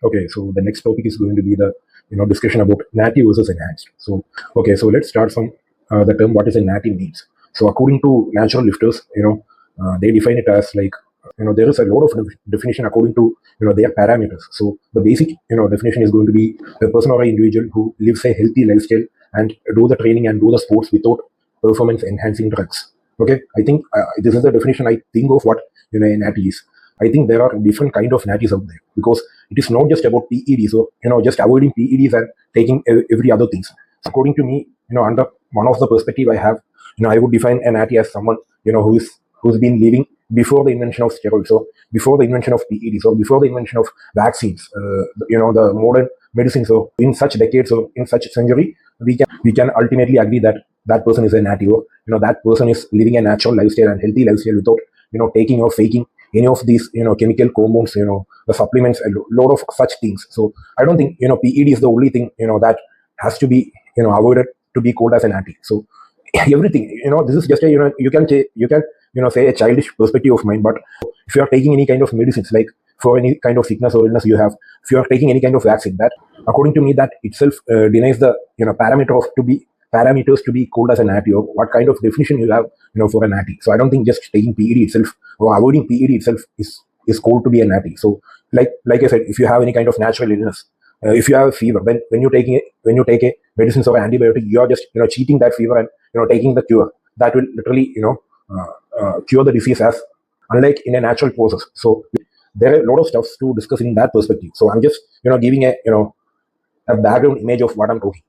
Okay, so the next topic is going to be the discussion about natty versus enhanced. So okay, so let's start from the term what is a natty means. So according to natural lifters, they define it as like there is a lot of definition according to their parameters. So the basic definition is going to be a person or an individual who lives a healthy lifestyle and do the training and do the sports without performance enhancing drugs. Okay, I think this is the definition I think of what a natty is. I think there are different kind of natties out there because it is not just about PEDs or just avoiding PEDs and taking every other things. According to me, under one of the perspective I have, I would define a natty as someone who's been living before the invention of steroids, or before the invention of PEDs, or before the invention of vaccines. The modern medicine. So in such decades or in such century, we can ultimately agree that that person is a natty, or that person is living a natural lifestyle and healthy lifestyle without taking or faking any of these chemical compounds, the supplements, a lot of such things. So I don't think PED is the only thing that has to be avoided to be called as an anti. So everything, this is just a you can say a childish perspective of mine, but if you are taking any kind of medicines, like for any kind of sickness or illness you have, if you are taking any kind of vaccine, that according to me that itself denies the parameters to be called as a natty, or what kind of definition you have for a natty. So I don't think just taking PED itself or avoiding PED itself is called to be a natty. So like I said, if you have any kind of natural illness, if you have a fever, then when you take a medicines or antibiotic, you are just cheating that fever and taking the cure that will literally cure the disease, as unlike in a natural process. So there are a lot of stuff to discuss in that perspective. So I'm just giving a background image of what I'm talking.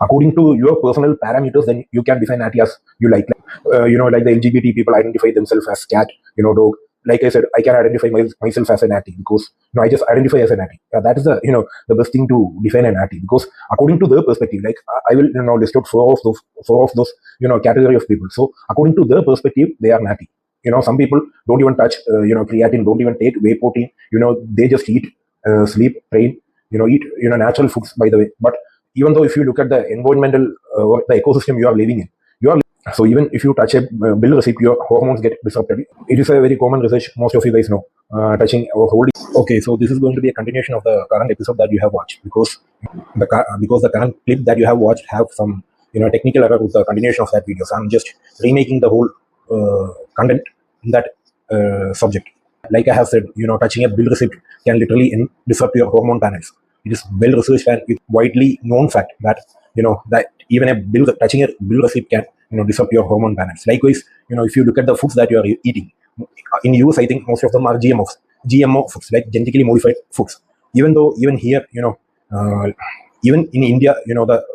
According to your personal parameters, then you can define natty as you like. Like the LGBT people identify themselves as cat, dog. Like I said, I can identify myself as a natty because I just identify as a natty. That is the best thing to define a natty, because according to their perspective, like I will list out four of those category of people. So according to their perspective, they are natty. Some people don't even touch creatine, don't even take whey protein. They just eat, sleep, train, eat natural foods, by the way. But even though if you look at the environmental or the ecosystem you are living in, so even if you touch a bill receipt, your hormones get disrupted. It is a very common research, most of you guys know, touching or holding. Okay, so this is going to be a continuation of the current episode that you have watched, because the current clip that you have watched have some technical error with the continuation of that video. So I'm just remaking the whole content in that subject. Like I have said, touching a bill receipt can literally disrupt your hormone panels. It is well researched and it's widely known fact that that even touching a bill receipt can disrupt your hormone balance. Likewise, if you look at the foods that you are eating in US, I think most of them are GMO foods, like genetically modified foods. Even here, even in India,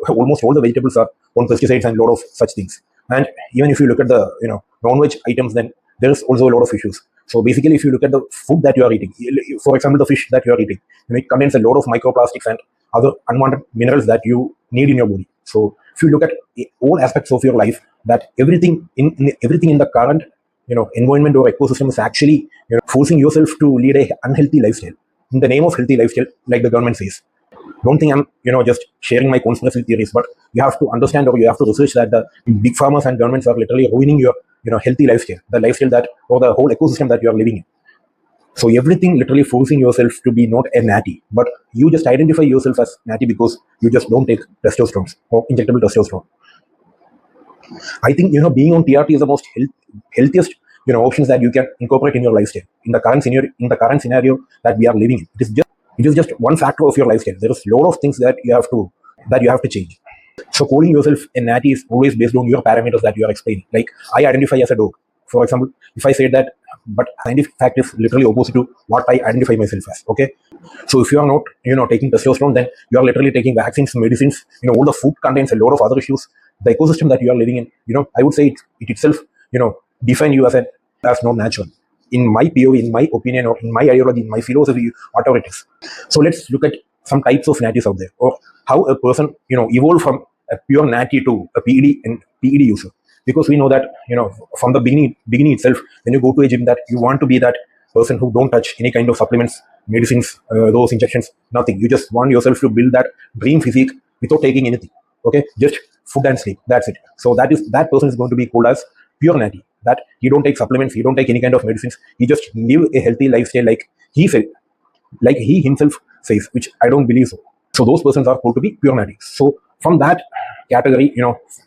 almost all the vegetables are on pesticides and a lot of such things. And even if you look at the non-veg items, then there is also a lot of issues. So basically, if you look at the food that you are eating, for example, the fish that you are eating, it contains a lot of microplastics and other unwanted minerals that you need in your body. So if you look at all aspects of your life, that everything in the current environment or ecosystem is actually forcing yourself to lead a unhealthy lifestyle in the name of healthy lifestyle, like the government says. Don't think I'm just sharing my conspiracy theories, but you have to understand, or you have to research, that the big pharmas and governments are literally ruining your healthy lifestyle, the lifestyle that, or the whole ecosystem that you are living in. So everything literally forcing yourself to be not a natty, but you just identify yourself as natty because you just don't take testosterone or injectable testosterone. I think being on TRT is the most healthiest options that you can incorporate in your lifestyle in the current scenario that we are living in. It is just one factor of your lifestyle. There is a lot of things that you have to change. So calling yourself a natty is always based on your parameters that you are explaining. Like I identify as a dog, for example. If I say that, but scientific fact is literally opposite to what I identify myself as. Okay, so if you are not taking testosterone, then you are literally taking vaccines, medicines. All the food contains a lot of other issues. The ecosystem that you are living in, I would say it itself define you as not natural. In my POV, in my opinion, or in my ideology, in my philosophy, whatever it is. So let's look at some types of natties out there, or how a person evolved from a pure natty to a PED user. Because we know that from the beginning itself, when you go to a gym, that you want to be that person who don't touch any kind of supplements, medicines, those injections, nothing. You just want yourself to build that dream physique without taking anything. Okay, just food and sleep. That's it. So that person is going to be called as pure natty. That he don't take supplements, he don't take any kind of medicines. He just live a healthy lifestyle, like he said. like he himself says, which I don't believe so. So those persons are called to be pure natties. So from that category,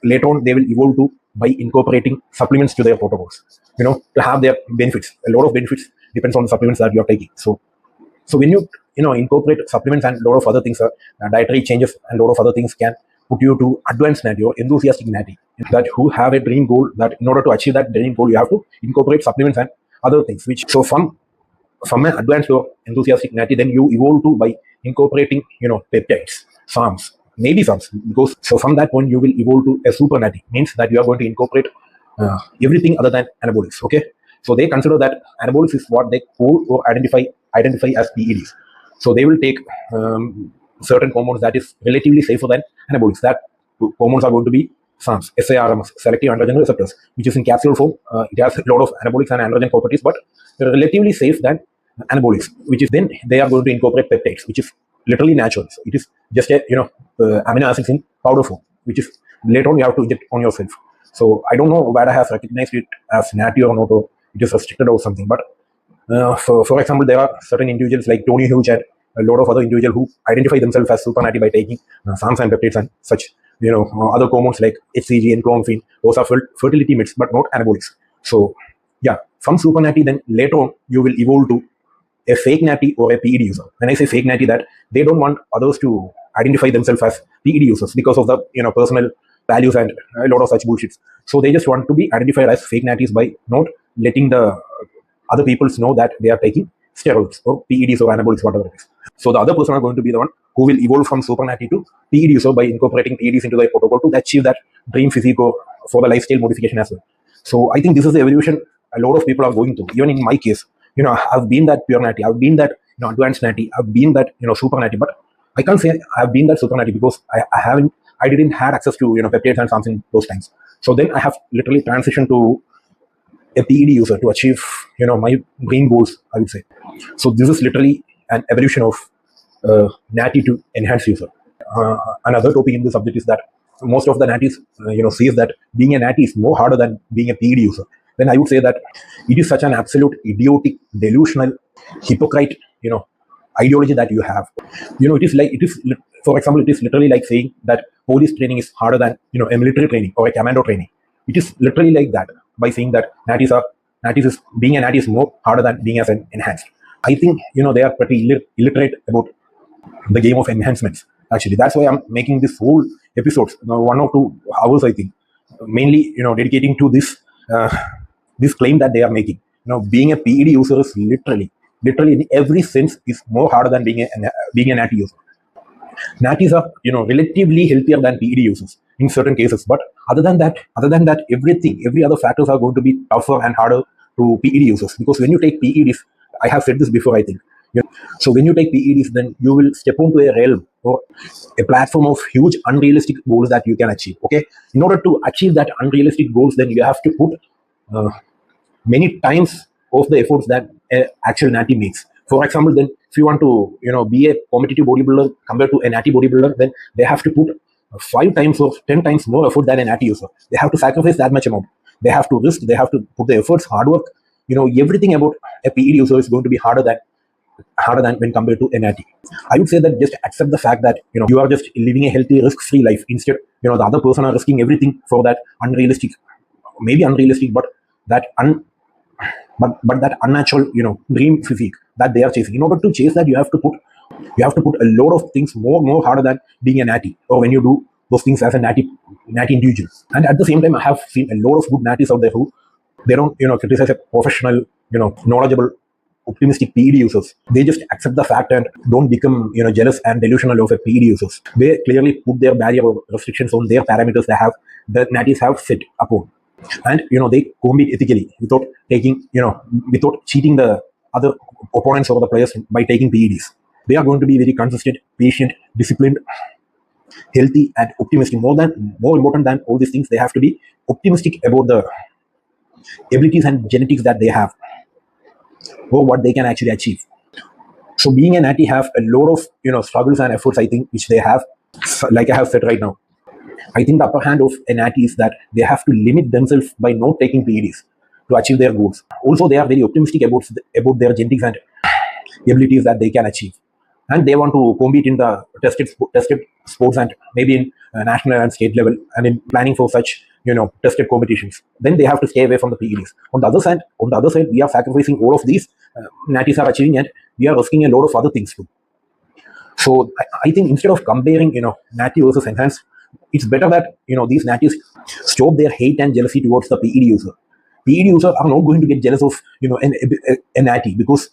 later on they will evolve to by incorporating supplements to their protocols, to have their benefits. A lot of benefits depends on the supplements that you are taking. So when you incorporate supplements and a lot of other things, dietary changes and a lot of other things can put you to advanced natty or enthusiastic natty, that who have a dream goal, that in order to achieve that dream goal you have to incorporate supplements and other things. Which so from an advanced or enthusiastic natty, then you evolve to by incorporating peptides, SARMs, maybe SARMs, because so from that point you will evolve to a super natty, means that you are going to incorporate everything other than anabolics. Okay, so they consider that anabolics is what they call or identify as PEDs. So they will take certain hormones that is relatively safer than anabolics. That hormones are going to be SARMs, SARMs, selective androgen receptors, which is in capsule form. It has a lot of anabolics and androgen properties, but relatively safe than anabolics, which is then they are going to incorporate peptides, which is literally natural. So it is just a amino acids in powder form, which is later on you have to inject on yourself. So I don't know whether I have recognized it as natty or not, or it is restricted or something. But for example, there are certain individuals like Tony Hughes and a lot of other individuals who identify themselves as super natty by taking SARMs and peptides and such. Other hormones like HCG and clomiphene. Those are fertility meds, but not anabolics. So yeah, from super natty, then later on you will evolve to a fake natty or a PED user. When I say fake natty, that they don't want others to identify themselves as PED users because of the personal values and a lot of such bullshits. So they just want to be identified as fake natties by not letting the other people know that they are taking steroids or PEDs or anabolics, whatever it is. So the other person are going to be the one who will evolve from super natty to PED user by incorporating PEDs into their protocol to achieve that dream physique or for the lifestyle modification as well. So I think this is the evolution a lot of people are going through. Even in my case, I've been that pure natty, I've been that advanced natty, I've been that super natty, but I can't say I've been that super natty because I didn't have access to peptides and something those times. So then I have literally transitioned to a PED user to achieve my dream goals, I would say. So this is literally an evolution of natty to enhanced user. Another topic in the subject is that most of the natties says that being a natty is more harder than being a PED user. Then I would say that it is such an absolute idiotic, delusional, hypocrite ideology that you have. For example, it is literally like saying that police training is harder than a military training or a commando training. It is literally like that, by saying that being a natty is more harder than being as an enhanced. I think they are pretty illiterate about the game of enhancements. Actually, that's why I'm making this whole episodes, 1 or 2 hours, I think, mainly dedicating to this claim that they are making. Being a PED user is literally in every sense is more harder than being a natty user. Natties are relatively healthier than PED users in certain cases, but other than that, every other factors are going to be tougher and harder to PED users, because when you take PEDs, I have said this before, I think. So when you take PEDs, then you will step onto a realm or a platform of huge unrealistic goals that you can achieve. Okay, in order to achieve that unrealistic goals, then you have to put many times of the efforts that actual natty makes. For example, then if you want to be a competitive bodybuilder compared to a natty bodybuilder, then they have to put 5 times or 10 times more effort than a natty user. They have to sacrifice that much amount. They have to risk. They have to put the efforts, hard work. Everything about a PED user is going to be harder than when compared to a natty. I would say that just accept the fact that you are just living a healthy, risk-free life. Instead, the other person are risking everything for that maybe unrealistic, but that that unnatural dream physique that they are chasing. In order to chase that, you have to put a lot of things more harder than being a natty, or when you do those things as a natty individual. And at the same time, I have seen a lot of good natties out there who they don't criticize a professional, knowledgeable, optimistic PED users. They just accept the fact and don't become jealous and delusional of a PED users. They clearly put their barrier of restrictions on their parameters the natties have set upon, and they compete ethically without without cheating the other opponents or the players by taking PEDs. They are going to be very consistent, patient, disciplined, healthy, and optimistic. More important than all these things, they have to be optimistic about the abilities and genetics that they have, or what they can actually achieve. So being a natty have a lot of struggles and efforts, I think, which they have. Like I have said right now, I think the upper hand of a natty is that they have to limit themselves by not taking PEDs to achieve their goals. Also, they are very optimistic about their genetics and abilities that they can achieve, and they want to compete in the tested sports and maybe in national and state level, and in planning for such tested competitions, then they have to stay away from the PEDs. On the other side, we are sacrificing all of these natties are achieving, and we are risking a lot of other things too. So I think instead of comparing, natty versus enhanced, it's better that these natties stop their hate and jealousy towards the PED user. PED users are not going to get jealous of a natty, because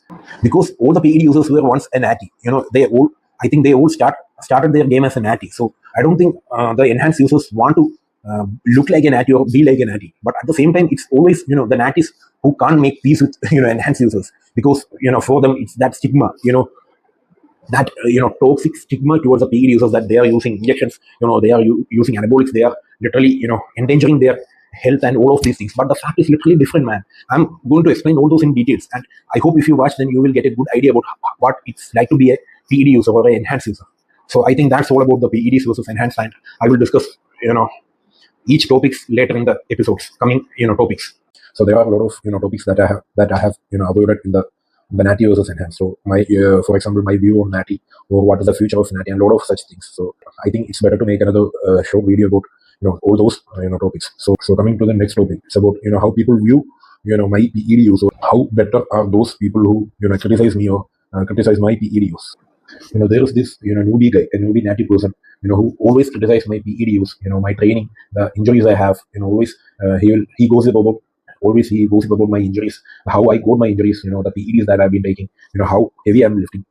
all the PED users were once a natty. They all, I think they all started their game as a natty. So I don't think the enhanced users want to look like a natty or be like a natty. But at the same time, it's always the natties who can't make peace with enhanced users, because for them it's that stigma, that toxic stigma towards the PED users, that they are using injections, they are using anabolics, they are literally endangering their health and all of these things. But the fact is literally different, man. I'm going to explain all those in details, and I hope if you watch, then you will get a good idea about what it's like to be a PED user or an enhanced user. So I think that's all about the PEDs versus enhanced, and I will discuss each topics later in the episodes, coming topics. So there are a lot of topics that I have avoided in the natty versus enhanced. So my for example, my view on natty, or what is the future of natty, and a lot of such things. So I think it's better to make another short video about all those topics. So coming to the next topic, it's about how people view my PED use, or how better are those people who criticize me or criticize my PED use. There is this newbie guy, a newbie natty person, who always criticize my PED use, my training, the injuries I have. Always he goes about. Always he goes about my injuries, how I got my injuries, the PEDs that I've been taking, how heavy I'm lifting.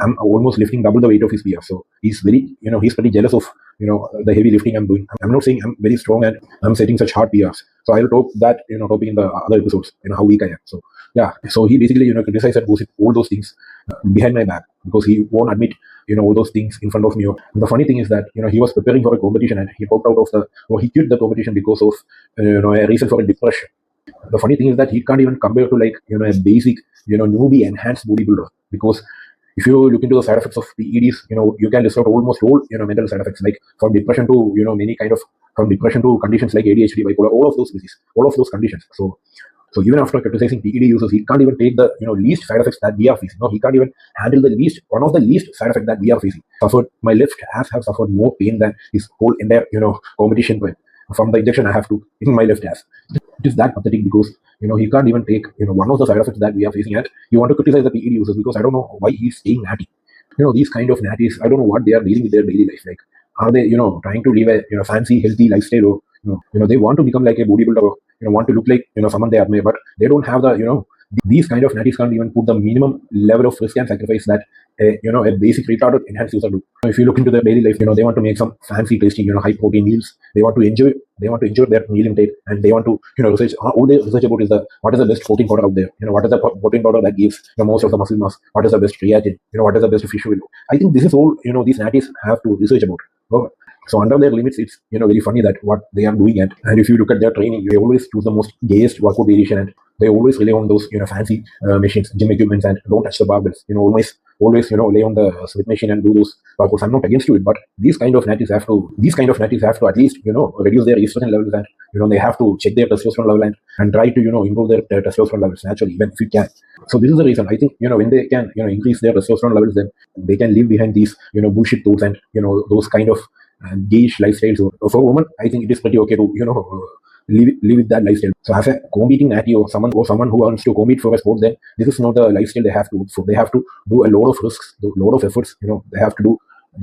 I'm almost lifting double the weight of his PR. So he's very, he's pretty jealous of, the heavy lifting I'm doing. I'm not saying I'm very strong and I'm setting such hard PRs. So I'll talk that, topic in the other episodes, how weak I am. So yeah, so he basically, criticizes and goes all those things behind my back, because he won't admit, all those things in front of me. The funny thing is that, he was preparing for a competition, and he popped out of he quit the competition because of, a reason for a depression. The funny thing is that he can't even compare to, like, a basic, newbie enhanced bodybuilder, because if you look into the side effects of PEDs, you can list out almost all, mental side effects, like from depression to, many kind of, from depression to conditions like ADHD, bipolar, all of those diseases, all of those conditions. So even after criticizing PED users, he can't even take the least side effects that we are facing. No, he can't even handle one of the least side effects that we are facing. My left ass have suffered more pain than his whole entire competition from the injection I have to in my left ass. It is that pathetic, because he can't even take one of the side effects that we are facing, and you want to criticize the PED users, because I don't know why he's staying natty. These kind of natties, I don't know what they are dealing with their daily life. Like, are they trying to live a fancy healthy lifestyle, or they want to become like a bodybuilder, or want to look like someone they admire, but they don't have the these kind of natties can't even put the minimum level of risk and sacrifice that a basic retarded enhanced user do. If you look into their daily life, they want to make some fancy tasty high protein meals. They want to enjoy their meal intake, and they want to research. All they research about is what is the best protein powder out there. What is the protein powder that gives most of the muscle mass? What is the best creatine? What is the best fish oil? I think this is all these natties have to research about. So under their limits, it's very funny that what they are doing, and if you look at their training, they always choose the most gayest workout variation, and they always rely on those fancy machines, gym equipments, and don't touch the barbells. Always lay on the Smith machine and do those workouts. I'm not against it, but these kind of natties have to at least reduce their estrogen levels, and they have to check their testosterone level, and try to improve their testosterone levels naturally when if you can. So this is the reason I think when they can increase their testosterone levels, then they can leave behind these bullshit thoughts and those kind of gayish lifestyles. For women, I think it is pretty okay to live with that lifestyle. So as a competing natty, or someone who wants to compete for a sport, then this is not the lifestyle they have to. So they have to do a lot of risks, a lot of efforts. They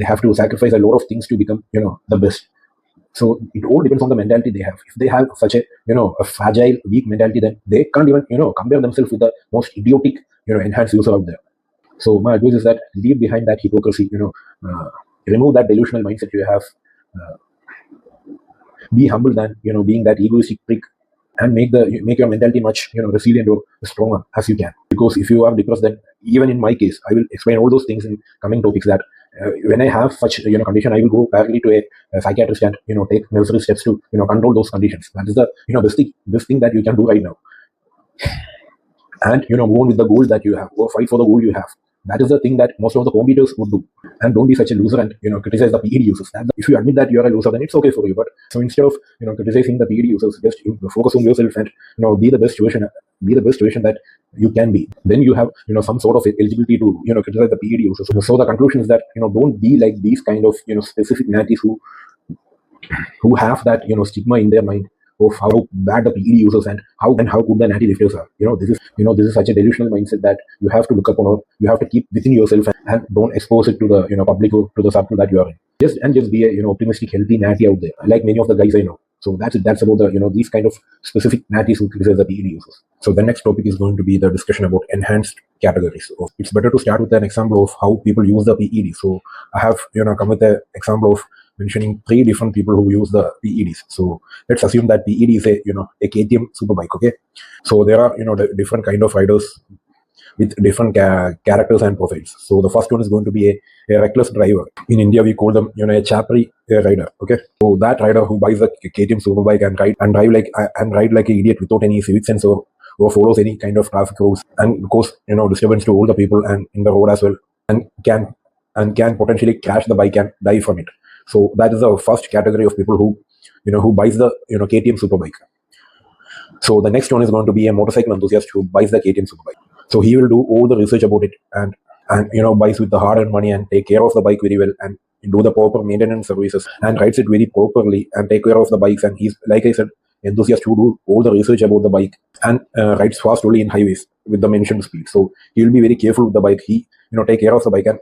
have to sacrifice a lot of things to become the best. So it all depends on the mentality they have. If they have such a a fragile, weak mentality, then they can't even compare themselves with the most idiotic enhanced user out there. So my advice is that leave behind that hypocrisy. Remove that delusional mindset you have. Be humble than being that egoistic prick, and make your mentality much resilient or stronger as you can. Because if you are depressed, then even in my case, I will explain all those things in coming topics, that when I have such condition, I will go directly to a psychiatrist and take necessary steps to control those conditions. That is the best thing that you can do right now. And move on with the goal that you have, or fight for the goal you have. That is the thing that most of the competitors would do. And don't be such a loser and criticize the PED users. If you admit that you are a loser, then it's okay for you. But so instead of criticizing the PED users, just focus on yourself and be the best version be the best version that you can be. Then you have some sort of eligibility to criticize the PED users. So the conclusion is that don't be like these kind of specific natties who have that stigma in their mind of how bad the PED users and how good the natty lifters are. This is such a delusional mindset that you have to look upon, or you have to keep within yourself, and don't expose it to the public or to the circle that you are in. Just be a optimistic, healthy natty out there, like many of the guys I know. So that's about the these kind of specific natties who criticize the PED users. So the next topic is going to be the discussion about enhanced categories. So it's better to start with an example of how people use the PED. So I have come with an example of mentioning 3 different people who use the PEDs. So let's assume that PED is a KTM superbike. Okay, so there are the different kind of riders with different characters and profiles. So the first one is going to be a reckless driver. In India, we call them a chapri rider. Okay, so that rider who buys a KTM superbike and ride like an idiot without any civic sense, or follows any kind of traffic rules, and cause disturbance to all the people and in the road as well, and can potentially crash the bike and die from it. So that is the first category of people who buys the KTM superbike. So the next one is going to be a motorcycle enthusiast who buys the KTM superbike. So he will do all the research about it, and buys with the hard-earned money and take care of the bike very well, and do the proper maintenance services and rides it very properly and take care of the bikes. And he's, like I said, enthusiast who do all the research about the bike and rides fast only in highways with the mentioned speed. So he will be very careful with the bike. He take care of the bike, and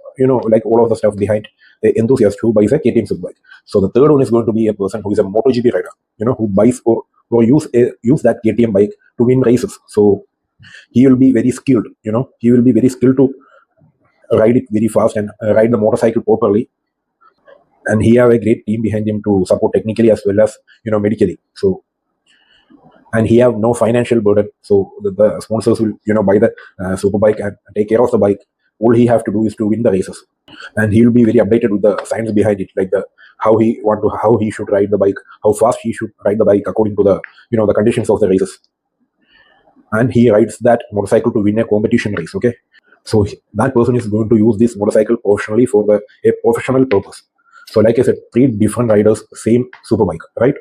like all of the stuff behind the enthusiast who buys a KTM superbike. So the third one is going to be a person who is a MotoGP rider, who buys or use that KTM bike to win races. So he will be very skilled. He will be very skilled to ride it very fast and ride the motorcycle properly. And he have a great team behind him to support technically as well as medically. So, and he have no financial burden. So the sponsors will buy the superbike and take care of the bike. All he have to do is to win the races, and he will be very updated with the science behind it, like how he should ride the bike, how fast he should ride the bike according to the the conditions of the races. And he rides that motorcycle to win a competition race. Okay, so that person is going to use this motorcycle professionally for a professional purpose. So like I said, 3 different riders, same superbike, right?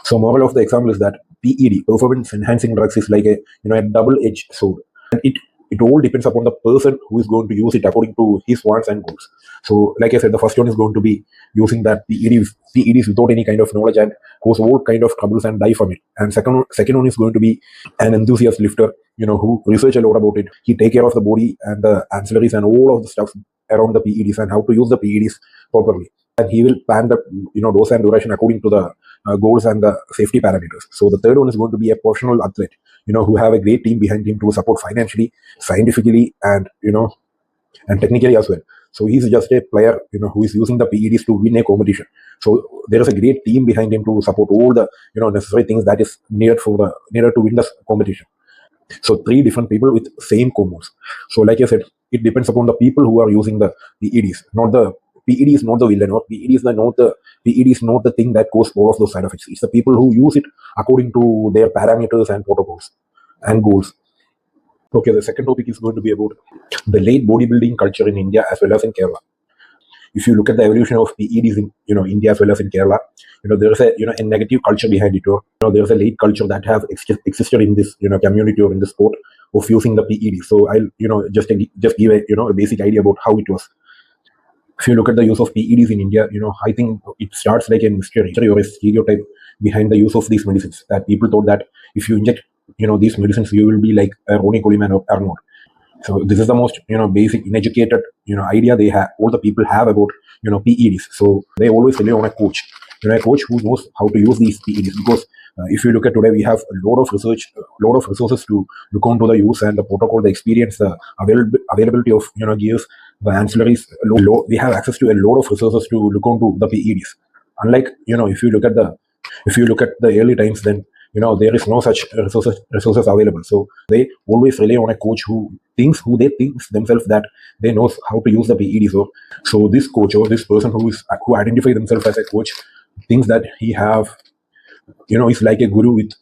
So moral of the example is that PED, performance enhancing drugs, is like a a double-edged sword, and it all depends upon the person who is going to use it according to his wants and goals. So like I said, the first one is going to be using that PEDs without any kind of knowledge and cause all kind of troubles and die from it. And second one is going to be an enthusiast lifter, who research a lot about it. He take care of the body and the ancillaries and all of the stuff around the PEDs and how to use the PEDs properly. And he will plan the dose and duration according to the goals and the safety parameters. So the third one is going to be a professional athlete, who have a great team behind him to support financially, scientifically, and and technically as well. So he's just a player, who is using the PEDs to win a competition. So there is a great team behind him to support all the necessary things that is needed to win the competition. So 3 different people with same combos. So like I said, it depends upon the people who are using the PEDs, not the PED is not the villain, or PED is not the thing that causes all of those side effects. It's the people who use it according to their parameters and protocols and goals. Okay, the second topic is going to be about the late bodybuilding culture in India as well as in Kerala. If you look at the evolution of PEDs in India as well as in Kerala, there is a negative culture behind it, or there is a late culture that have existed in this community or in the sport of using the PED. So I'll just give a basic idea about how it was. If you look at the use of PEDs in India, I think it starts like a mystery or a stereotype behind the use of these medicines. That people thought that if you inject, these medicines, you will be like Ronnie Coleman or Arnold. So this is the most, basic, uneducated, idea they have. All the people have about, PEDs. So they always rely on a coach, a coach who knows how to use these PEDs. Because if you look at today, we have a lot of research, a lot of resources to look onto the use and the protocol, the experience, the availability of, gears, the ancillaries. We have access to a lot of resources to look onto the PEDs. Unlike, if you look at the early times, then there is no such resources available. So they always rely on a coach who they think themselves that they knows how to use the PEDs. So this coach or this person who identify themselves as a coach thinks that he have is like a guru with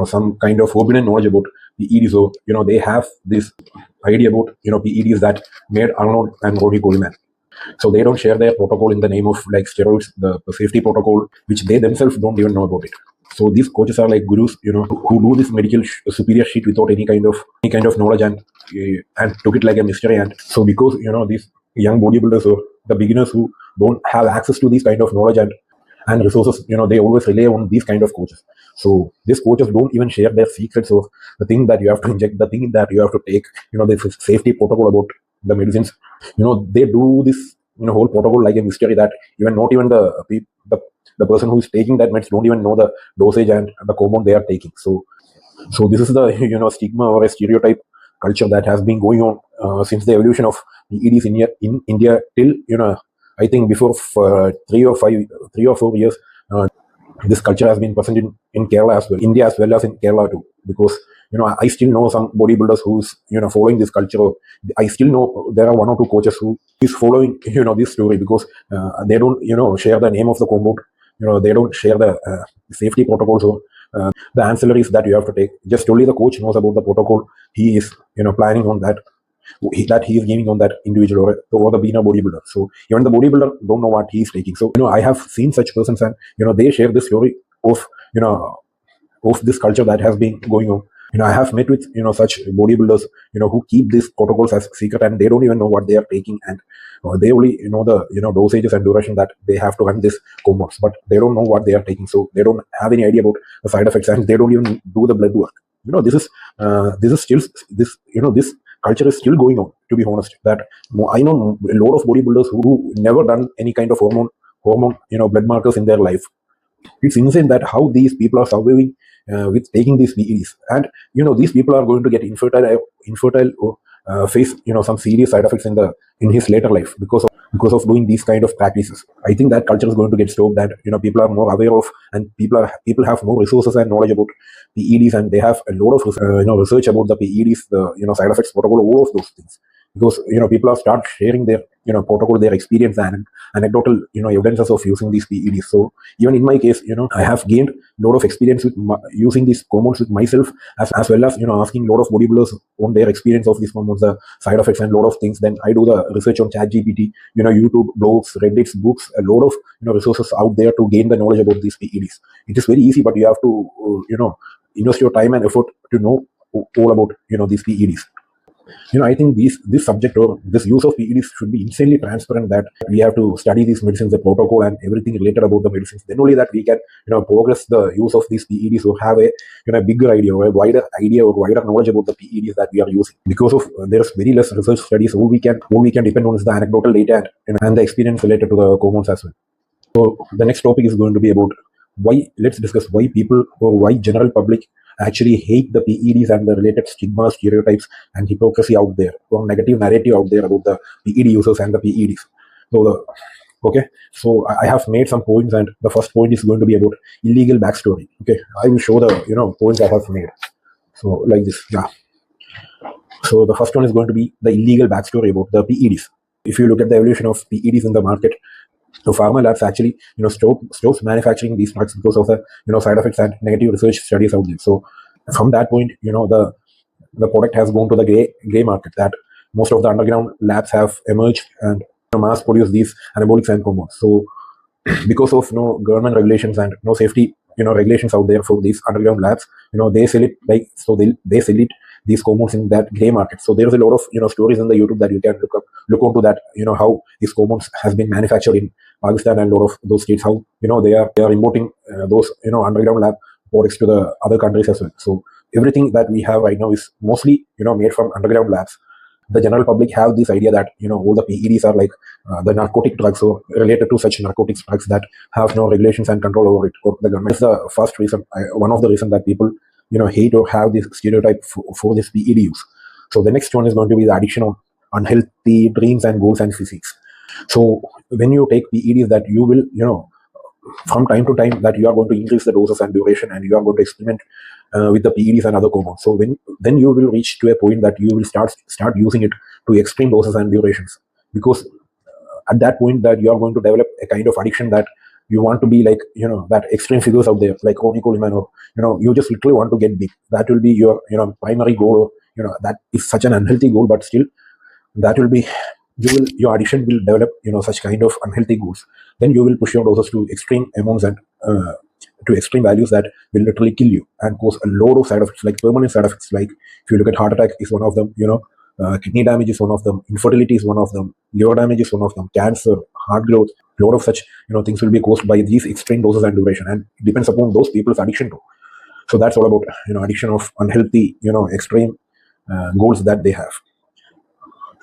some kind of forbidden knowledge about PEDs. So they have this idea about PEDs that made Arnold and Ronnie Coleman. So they don't share their protocol in the name of like steroids, the safety protocol, which they themselves don't even know about it. So these coaches are like gurus, who do this medical superior shit without any kind of knowledge, and took it like a mystery. And so because these young bodybuilders or the beginners who don't have access to these kind of knowledge and resources, they always rely on these kind of coaches. So these coaches don't even share their secrets of the thing that you have to inject, the thing that you have to take, the safety protocol about the medicines. They do this whole protocol like a mystery, that not even the person who is taking that meds don't even know the dosage and the compound they are taking. So this is the stigma or a stereotype culture that has been going on since the evolution of PEDs in India till I think before 3 or 4 years. This culture has been present in Kerala as well, India as well as in Kerala too. Because I still know some bodybuilders who's following this culture. I still know there are one or two coaches who is following this story, because they don't share the name of the compound. They don't share the safety protocols or the ancillaries that you have to take. Just only the coach knows about the protocol he is planning on that he is giving on that individual, or the beginner bodybuilder. So even the bodybuilder don't know what he is taking. So I have seen such persons, and they share this story of of this culture that has been going on. I have met with such bodybuilders who keep these protocols as secret, and they don't even know what they are taking, and they only know the dosages and duration that they have to run this compounds, but they don't know what they are taking. So they don't have any idea about the side effects, and they don't even do the blood work. This is still this culture is still going on, to be honest. That I know a lot of bodybuilders who never done any kind of hormone blood markers in their life. It's insane that how these people are surviving with taking these PEDs, and these people are going to get infertile or face some serious side effects in his later life because of doing these kind of practices. I think that culture is going to get stopped. That people are more aware of, and people have more resources and knowledge about PEDs, and they have a lot of research about the PEDs, the side effects protocol, all of those things. Because people are start sharing their protocol, their experience, and anecdotal evidences of using these PEDs. So even in my case, I have gained a lot of experience with using these hormones with myself, as well as asking a lot of bodybuilders on their experience of these hormones, the side effects, and a lot of things. Then I do the research on ChatGPT, YouTube, blogs, Reddit's, books, a lot of resources out there to gain the knowledge about these PEDs. It is very easy, but you have to invest your time and effort to know all about these PEDs. I think this subject or this use of PEDs should be insanely transparent, that we have to study these medicines, the protocol, and everything related about the medicines. Then only that we can, progress the use of these PEDs, or have a bigger idea, or a wider idea, or wider knowledge about the PEDs that we are using. Because of there's very less research studies, all we can depend on is the anecdotal data and the experience related to the hormones as well. So the next topic is going to be about let's discuss why people, or why general public actually hate the PEDs and the related stigma, stereotypes, and hypocrisy out there, or negative narrative out there about the PED users and the PEDs. So I have made some points, and the first point is going to be about illegal backstory. Okay, I will show the points I have made. So like this, yeah. So the first one is going to be the illegal backstory about the PEDs. If you look at the evolution of PEDs in the market, so pharma labs actually, stops manufacturing these drugs because of the, side effects and negative research studies out there. So from that point, the product has gone to the gray market, that most of the underground labs have emerged and mass produce these anabolics and compounds. So because of no government regulations and no safety, regulations out there for these underground labs, they sell it they sell it these compounds in that gray market. So there's a lot of stories in the YouTube that you can look onto, that how these compounds has been manufactured in Pakistan and a lot of those states, how they are importing those underground lab products to the other countries as well. So everything that we have right now is mostly made from underground labs. The general public have this idea that all the PEDs are like the narcotic drugs, or related to such narcotics drugs that have no regulations and control over it. Or the government is the first reason, one of the reasons that people hate or have this stereotype for this PED use. So the next one is going to be the addiction of unhealthy dreams and goals and physiques. So when you take PEDs, that you will from time to time, that you are going to increase the doses and duration, and you are going to experiment with the PEDs and other compounds. So then you will reach to a point that you will start using it to extreme doses and durations, because at that point that you are going to develop a kind of addiction, that you want to be like that extreme figures out there like Ronnie Coleman, or you just literally want to get big. That will be your primary goal, or that is such an unhealthy goal, but still that will be your addiction will develop such kind of unhealthy goals. Then you will push your doses to extreme amounts, and to extreme values that will literally kill you and cause a lot of side effects, like permanent side effects. Like if you look at heart attack is one of them, kidney damage is one of them, infertility is one of them, liver damage is one of them, cancer, heart growth, a lot of such things will be caused by these extreme doses and duration, and it depends upon those people's addiction too. So that's all about addiction of unhealthy extreme goals that they have.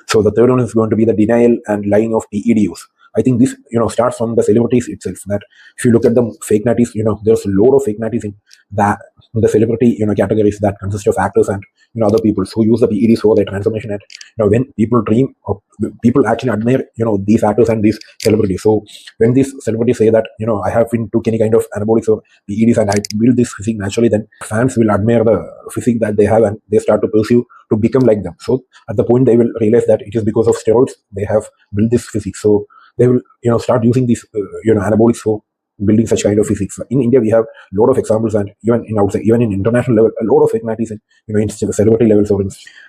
So the third one is going to be the denial and lying of PED use. I think this starts from the celebrities itself. That if you look at the fake natties, there's a lot of fake natties in the celebrity categories that consist of actors and other people who use the PEDs for their transformation. And when people dream of, people actually admire these actors and these celebrities. So when these celebrities say that I have been took any kind of anabolics or PEDs and I build this physique naturally, then fans will admire the physique that they have and they start to pursue to become like them. So at the point they will realize that it is because of steroids they have built this physique. So they will start using these anabolics for building such kind of physiques. In India, we have a lot of examples, and even in outside, even in international level, a lot of fake natties in celebrity levels. So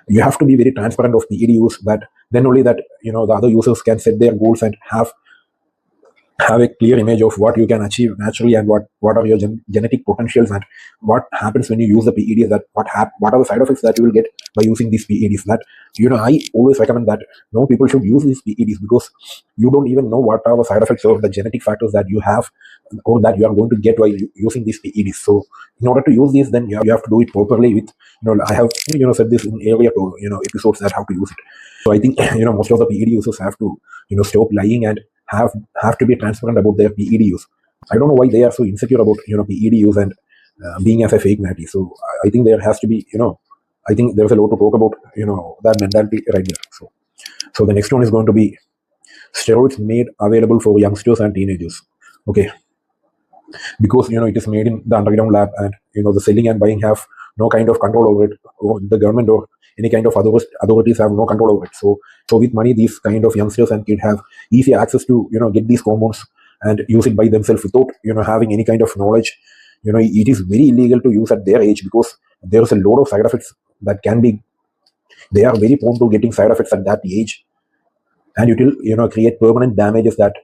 you have to be very transparent of PED use. That then only that the other users can set their goals and have a clear image of what you can achieve naturally and what are your genetic potentials and what happens when you use the PEDs, that what are the side effects that you will get by using these PEDs. That I always recommend that no people should use these PEDs because you don't even know what are the side effects or the genetic factors that you have or that you are going to get while using these PEDs. So in order to use these, then you have to do it properly with I have said this in earlier episodes that how to use it. So I think most of the PED users have to stop lying and have to be transparent about their PED use. I don't know why they are so insecure about PED use and being as a fake natty. So I think there has to be I think there's a lot to talk about that mentality right there. So the next one is going to be steroids made available for youngsters and teenagers. Okay, because it is made in the underground lab and the selling and buying have no kind of control over it, or the government or any kind of authorities have no control over it. So with money, these kind of youngsters and kids have easy access to get these hormones and use it by themselves without having any kind of knowledge. It is very illegal to use at their age because there's a lot of side effects that can be. They are very prone to getting side effects at that age, and it will create permanent damages that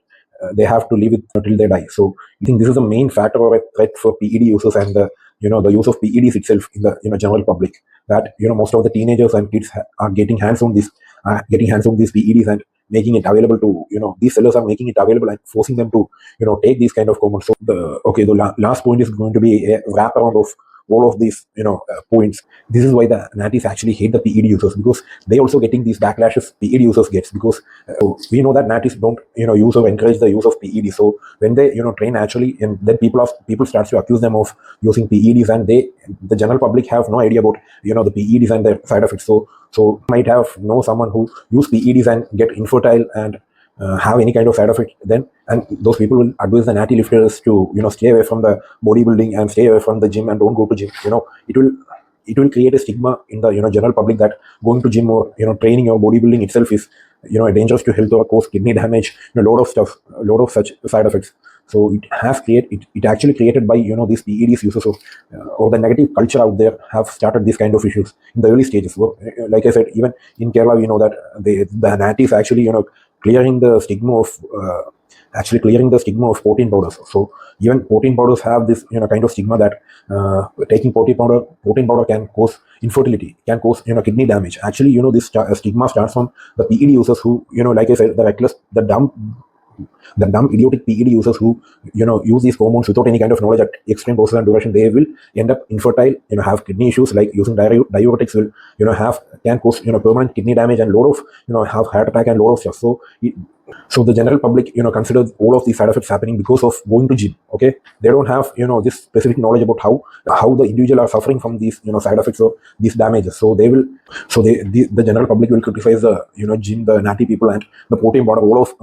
they have to live with until they die. So I think this is the main factor or a threat for PED users and the the use of PEDs itself in the general public. That most of the teenagers and kids are getting hands on these PEDs and making it available to these sellers are making it available and forcing them to take these kind of comments. So the last point is going to be a wraparound of all of these points. This is why the natties actually hate the PED users, because they also getting these backlashes PED users gets, because we know that natties don't use or encourage the use of PED. So when they train naturally, and then people starts to accuse them of using PEDs, and the general public have no idea about the PEDs and their side effects. So might have know someone who use PEDs and get infertile and have any kind of side effect, then and those people will advise the natty lifters to stay away from the bodybuilding and stay away from the gym and don't go to gym. It will create a stigma in the general public that going to gym or training or bodybuilding itself is dangerous to health or cause kidney damage, a lot of stuff, a lot of such side effects. So it actually created by these PEDs users or the negative culture out there have started these kind of issues in the early stages. So, like I said, even in Kerala we know that the natties actually clearing the stigma of protein powders. So even protein powders have this kind of stigma that taking protein powder can cause infertility, can cause kidney damage. Actually this stigma starts from the PED users who like I said, the reckless, the dumb idiotic PED users who use these hormones without any kind of knowledge at extreme doses and duration. They will end up infertile, have kidney issues, like using diuretics will can cause permanent kidney damage and lot of have heart attack and lot of stuff. So the general public considers all of these side effects happening because of going to gym. Okay, they don't have this specific knowledge about how the individual are suffering from these side effects or these damages. So the general public will criticize the gym, the natty people and the protein powder, all of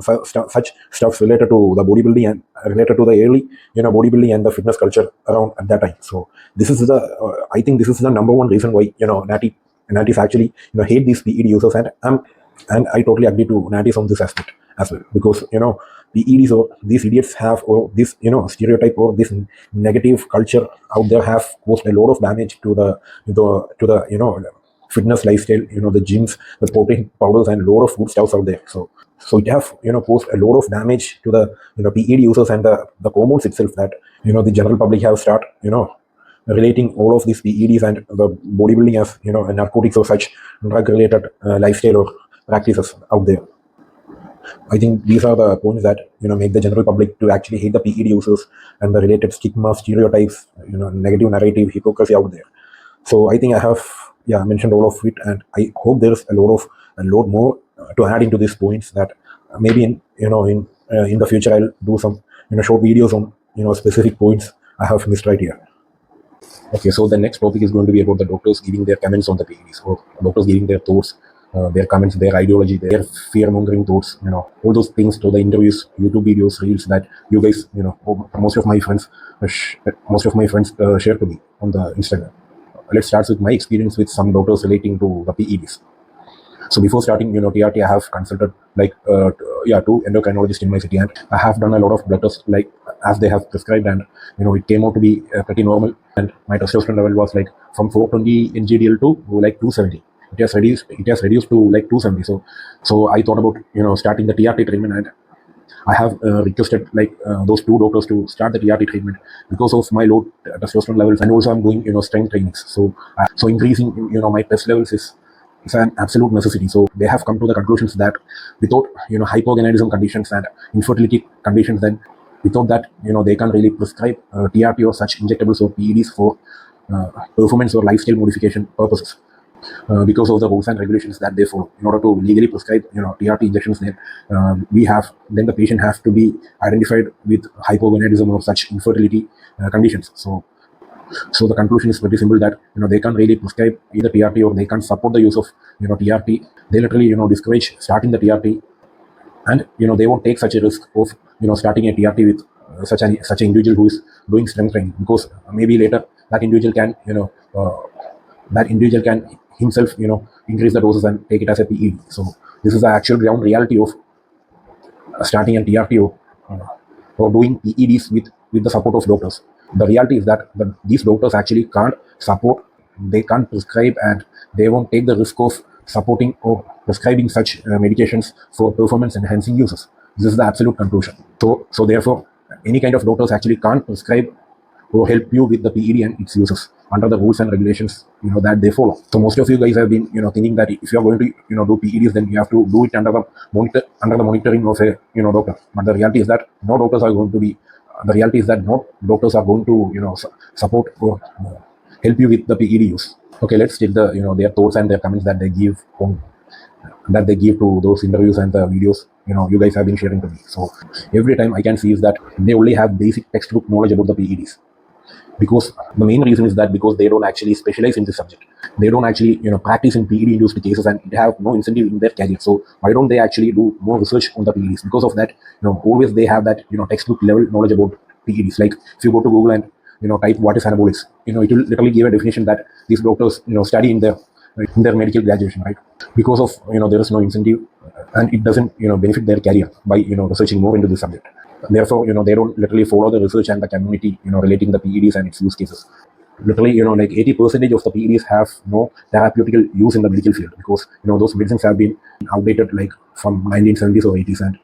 such stuff related to the bodybuilding and related to the early bodybuilding and the fitness culture around at that time. So this is I think this is the number one reason why natties actually hate these PED users, and I totally agree to natties on this aspect as well, because PEDs or these idiots have, or this stereotype or this negative culture out there have caused a lot of damage to the fitness lifestyle, the gyms, the protein powders and a lot of good stuff out there. So So it have posed a lot of damage to the PED users and the hormones itself, that the general public have start relating all of these PEDs and the bodybuilding as a narcotics or such drug related lifestyle or practices out there. I think these are the points that make the general public to actually hate the PED users and the related stigma, stereotypes, negative narrative, hypocrisy out there. So I think I have mentioned all of it, and I hope there's a lot more to add into these points, that maybe in the future I'll do some short videos on specific points I have missed right here. Okay, so the next topic is going to be about the doctors giving their comments on the PEDs, or doctors giving their thoughts, their comments, their ideology, their fear-mongering thoughts, all those things to the interviews, YouTube videos, reels that you guys, most of my friends share to me on the Instagram. Let's start with my experience with some doctors relating to the PEDs. So before starting, TRT, I have consulted two endocrinologists in my city, and I have done a lot of blood tests, like as they have prescribed, and it came out to be pretty normal, and my testosterone level was like from 420 ngdl to like 270. It has reduced to like 270. So I thought about starting the TRT treatment, and I have requested like those two doctors to start the TRT treatment because of my low testosterone levels, and also I'm doing strength trainings. So increasing my test levels is an absolute necessity. So they have come to the conclusions that without hypogonadism conditions and infertility conditions, then without that they can't really prescribe TRT or such injectables or PEDs for performance or lifestyle modification purposes. Because of the rules and regulations that they follow in order to legally prescribe TRT injections, then then the patient has to be identified with hypogonadism or such infertility conditions. So the conclusion is pretty simple, that they can't really prescribe either TRT, or they can't support the use of TRT. They literally discourage starting the TRT, and they won't take such a risk of starting a TRT with such an individual who is doing strength training, because maybe later that individual can himself increase the doses and take it as a PED. So this is the actual ground reality of starting a TRT or doing PEDs with the support of doctors. The reality is that these doctors actually can't support, they can't prescribe, and they won't take the risk of supporting or prescribing such medications for performance enhancing uses. This is the absolute conclusion. So therefore, any kind of doctors actually can't prescribe or help you with the PED and its uses under the rules and regulations that they follow. So most of you guys have been thinking that if you are going to do PEDs, then you have to do it under the monitoring of a doctor. But the reality is that no doctors are going to be. The reality is that no doctors are going to support or help you with the PED use. Okay, let's take the their thoughts and their comments that they give to those interviews and the videos you guys have been sharing to me. So every time I can see is that they only have basic textbook knowledge about the PEDs. Because the main reason is that because they don't actually specialize in this subject, they don't actually practice in PED induced cases, and they have no incentive in their career. So why don't they actually do more research on the PEDs? Because of that, always they have that textbook level knowledge about PEDs. Like if you go to Google and type what is anabolics, it will literally give a definition that these doctors study in their medical graduation, right? Because of there is no incentive, and it doesn't benefit their career by researching more into this subject. Therefore, they don't literally follow the research and the community, relating the PEDs and its use cases. Literally, like 80% of the PEDs have no therapeutical use in the medical field, because those medicines have been outdated like from 1970s or 80s, and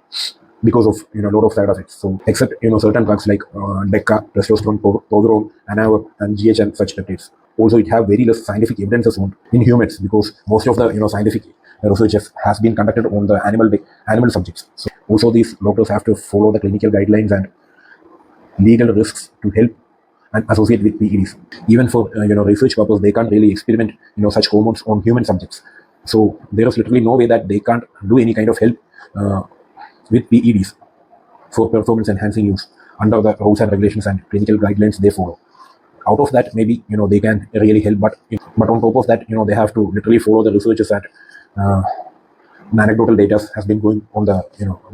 because of a lot of side effects. So except certain drugs like DECA, testosterone, progesterone, anavar, and GH and such peptides. Also, it have very less scientific evidences on in humans, because most of the scientific research has been conducted on the animal subjects. So also these doctors have to follow the clinical guidelines and legal risks to help and associate with PEDs. Even for research purpose, they can't really experiment such hormones on human subjects. So there is literally no way that they can't do any kind of help with PEDs for performance enhancing use under the rules and regulations and clinical guidelines they follow. Out of that, maybe they can really help, but on top of that, they have to literally follow the researches and anecdotal data has been going on the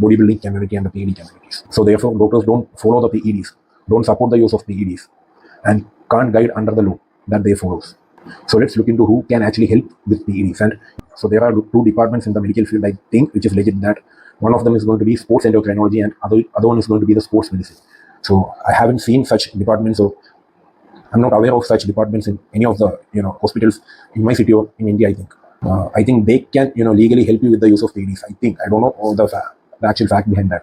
bodybuilding community and the PED communities. So therefore, doctors don't follow the PEDs, don't support the use of PEDs, and can't guide under the law that they follow. So let's look into who can actually help with PEDs. And so there are two departments in the medical field, I think, which is legit, that one of them is going to be sports endocrinology, and other one is going to be the sports medicine. So I haven't seen such departments, so I'm not aware of such departments in any of the hospitals in my city or in India, I think. I think they can legally help you with the use of PEDs. I don't know all the actual fact behind that.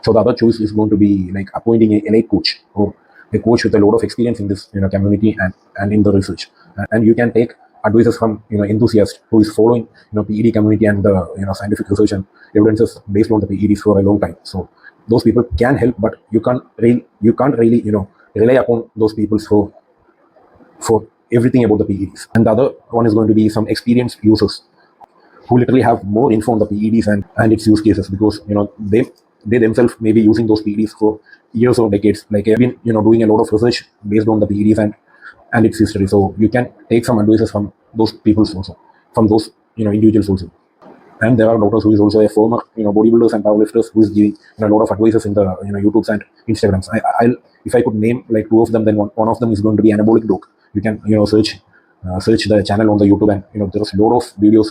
So the other choice is going to be like appointing a elite coach or a coach with a lot of experience in this community and in the research. And you can take advices from enthusiast who is following PED community and the scientific research and evidences based on the PEDs for a long time. So those people can help, but you can't really rely upon those people for everything about the PEDs. And the other one is going to be some experienced users who literally have more info on the PEDs and its use cases, because they themselves may be using those PEDs for years or decades. Like I've been doing a lot of research based on the PEDs and its history. So you can take some advices from those people also, from those individuals also. And there are doctors who is also a former bodybuilders and powerlifters who is giving a lot of advices in the YouTubes and Instagrams. I'll if I could name like two of them, then one of them is going to be Anabolic Doc. You can search the channel on the YouTube, and there's a lot of videos.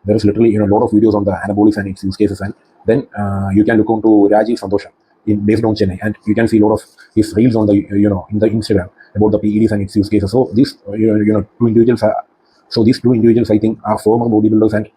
There's literally a lot of videos on the anabolics and its use cases. And then you can look onto Rajiv Santosha based on Chennai, and you can see a lot of his reels on the in the Instagram about the PEDs and its use cases. So these two individuals are these two individuals, I think, are former bodybuilders and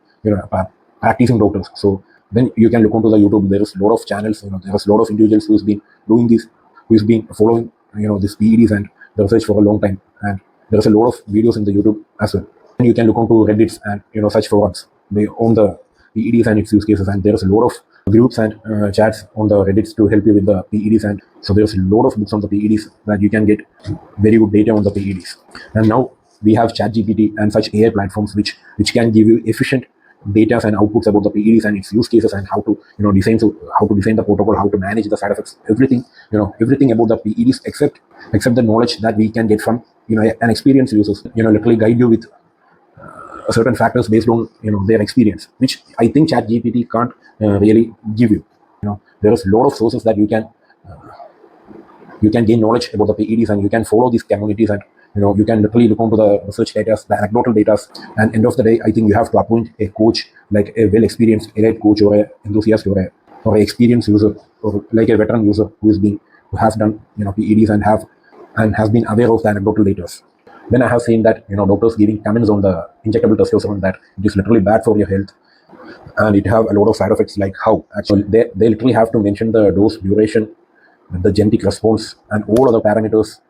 practicing doctors. So then you can look onto the YouTube. There is a lot of channels. There is a lot of individuals who's been doing this, who's been following this PEDs and the research for a long time. And there is a lot of videos in the YouTube as well. And you can look onto Reddits and such forums. They own the PEDs and its use cases, and there is a lot of groups and chats on the Reddits to help you with the PEDs. And so there's a lot of books on the PEDs that you can get very good data on the PEDs. And now we have ChatGPT and such AI platforms which can give you efficient data and outputs about the PEDs and its use cases, and how to design the protocol, how to manage the side effects, everything about the PEDs except the knowledge that we can get from an experienced users. Literally guide you with certain factors based on their experience, which I think ChatGPT can't really give you. There is a lot of sources that you can gain knowledge about the PEDs, and you can follow these communities, and you can literally look onto the research data, the anecdotal data. And end of the day, I think you have to appoint a coach, like a well experienced elite coach, or a enthusiast, or a experienced user, or like a veteran user who has done PEDs and has been aware of the anecdotal data. Then I have seen that doctors giving comments on the injectable testosterone that it is literally bad for your health, and it have a lot of side effects. Like how actually they literally have to mention the dose, duration, the genetic response, and all other parameters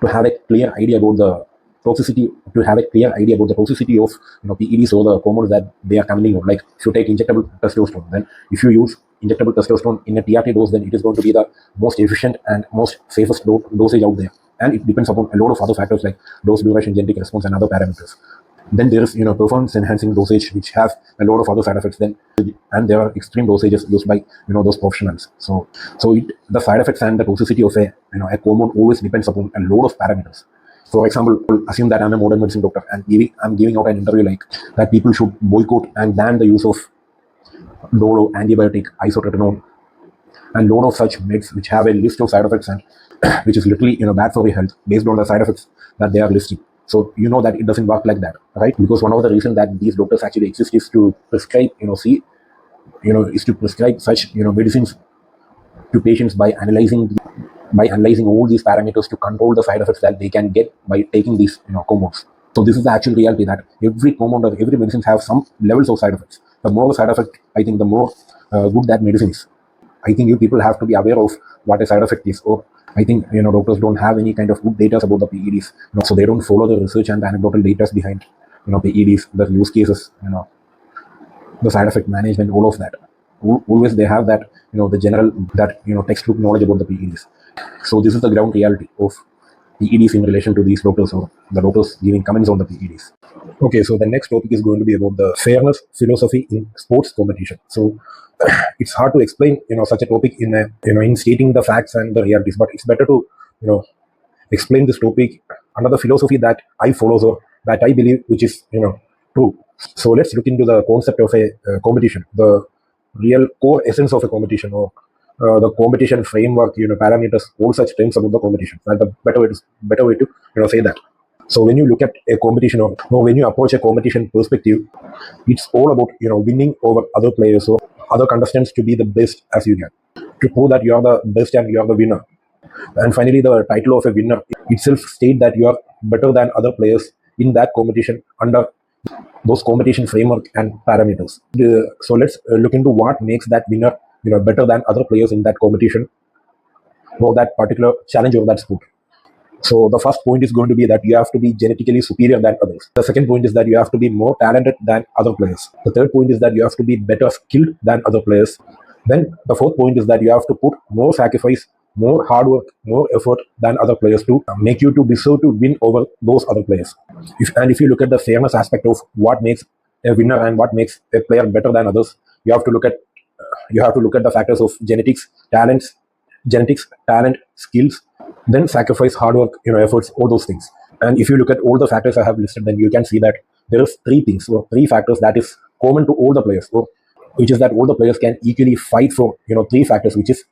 to have a clear idea about the toxicity. To have a clear idea about the toxicity of PEDs or the hormones that they are coming on. Like if you take injectable testosterone, then if you use injectable testosterone in a TRT dose, then it is going to be the most efficient and most safest dosage out there. And it depends upon a lot of other factors like dose, duration, genetic response, and other parameters. Then there is performance enhancing dosage, which have a lot of other side effects. And there are extreme dosages used by those professionals. So the side effects and the toxicity of a hormone always depends upon a lot of parameters. For example, assume that I'm a modern medicine doctor, and I'm giving out an interview like that people should boycott and ban the use of dolo, antibiotic, isotretinoin, and lot of such meds which have a list of side effects, and which is literally bad for your health based on the side effects that they are listing. So that it doesn't work like that, right? Because one of the reasons that these doctors actually exist is to prescribe such medicines to patients by analyzing all these parameters to control the side effects that they can get by taking these compounds. So this is the actual reality, that every compound or every medicine have some levels of side effects. The more the side effect, I think the more good that medicine is. I think you people have to be aware of what a side effect is. Or I think doctors don't have any kind of good data about the PEDs, so they don't follow the research and the anecdotal data behind PEDs, the use cases, the side effect management, all of that. Always they have that the general textbook knowledge about the PEDs. So this is the ground reality of PEDs in relation to these doctors, or the doctors giving comments on the PEDs. Okay, so the next topic is going to be about the fairness philosophy in sports competition. So it's hard to explain such a topic in stating the facts and the realities, but it's better to explain this topic under the philosophy that I follow, so that I believe, which is true. So let's look into the concept of a competition, the real core essence of a competition, or the competition framework, parameters, all such terms about the competition. That's the better way to say that. So when you look at a competition, or when you approach a competition perspective, it's all about winning over other players or other contestants to be the best as you can, to prove that you are the best and you are the winner. And finally, the title of a winner itself state that you are better than other players in that competition under those competition framework and parameters. So let's look into what makes that winner better than other players in that competition or that particular challenge or that sport. So the first point is going to be that you have to be genetically superior than others. The second point is that you have to be more talented than other players. The third point is that you have to be better skilled than other players. Then the fourth point is that you have to put more sacrifice, more hard work, more effort than other players to make you to deserve to win over those other players. If you look at the fairness aspect of what makes a winner and what makes a player better than others, you have to look at the factors of genetics, talent, skills, then sacrifice, hard work, efforts, all those things. And if you look at all the factors I have listed, then you can see that there is three things or three factors that is common to all the players, which is that all the players can equally fight for three factors, which is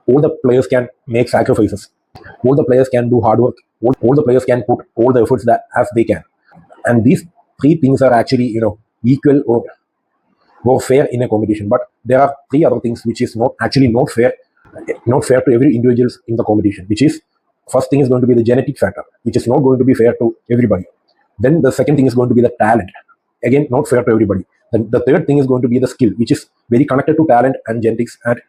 all the players can make sacrifices, all the players can do hard work, all the players can put all the efforts that as they can. And these three things are actually equal or fair in a competition. But there are three other things which is not fair to every individual in the competition, which is, first thing is going to be the genetic factor, which is not going to be fair to everybody. Then the second thing is going to be the talent, again not fair to everybody. Then the third thing is going to be the skill, which is very connected to talent and genetics, and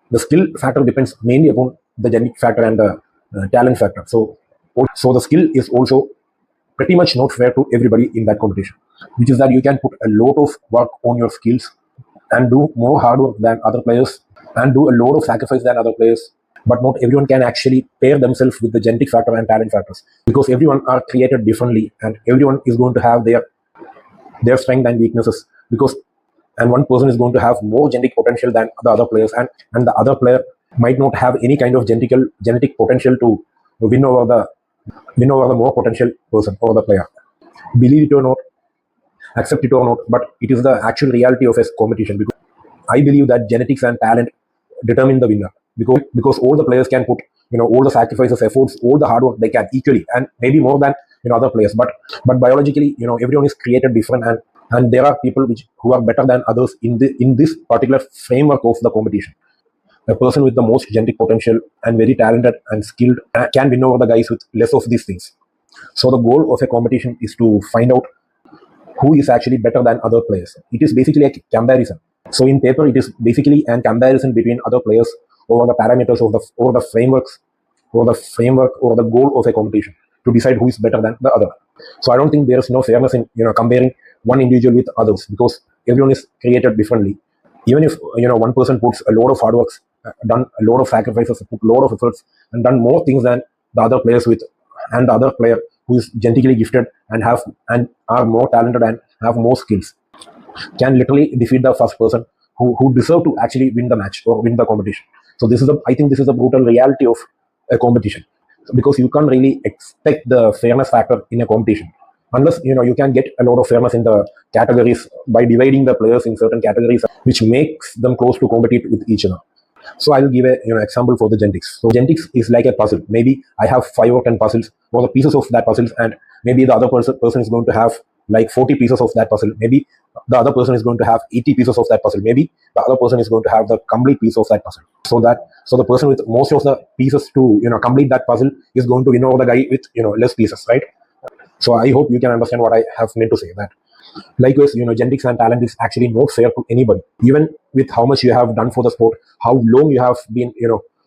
the skill factor depends mainly upon the genetic factor and the talent factor. So the skill is also pretty much not fair to everybody in that competition, which is that you can put a lot of work on your skills and do more hard work than other players and do a lot of sacrifice than other players, but not everyone can actually pair themselves with the genetic factor and talent factors, because everyone are created differently and everyone is going to have their strength and weaknesses, and one person is going to have more genetic potential than the other players, and the other player might not have any kind of genetic potential to win over the more potential person or the player. Believe it or not, accept it or not, but it is the actual reality of a competition, because I believe that genetics and talent determine the winner, because all the players can put all the sacrifices, efforts, all the hard work they can equally, and maybe more than other players, but biologically everyone is created different, and there are people who are better than others in this particular framework of the competition. A person with the most genetic potential and very talented and skilled can win over the guys with less of these things. So the goal of a competition is to find out who is actually better than other players. It is basically a comparison. So in paper, it is basically a comparison between other players over the parameters of the frameworks, or the framework or the goal of a competition, to decide who is better than the other. So I don't think there is no fairness in comparing one individual with others, because everyone is created differently. Even if one person puts a lot of hard works, done a lot of sacrifices, put a lot of efforts, and done more things than the other players and the other player who is genetically gifted and are more talented and have more skills, can literally defeat the first person who deserve to actually win the match or win the competition. So I think this is a brutal reality of a competition, because you can't really expect the fairness factor in a competition unless you can get a lot of fairness in the categories by dividing the players in certain categories, which makes them close to compete with each other. So I will give a example for the genetics. So genetics is like a puzzle. Maybe I have 5 or 10 puzzles, or the pieces of that puzzles, and maybe the other person is going to have like 40 pieces of that puzzle. Maybe the other person is going to have 80 pieces of that puzzle. Maybe the other person is going to have the complete piece of that puzzle. So the person with most of the pieces to complete that puzzle is going to win over the guy with less pieces, right? So I hope you can understand what I have meant to say. That likewise, genetics and talent is actually not fair to anybody, even with how much you have done for the sport, how long you have been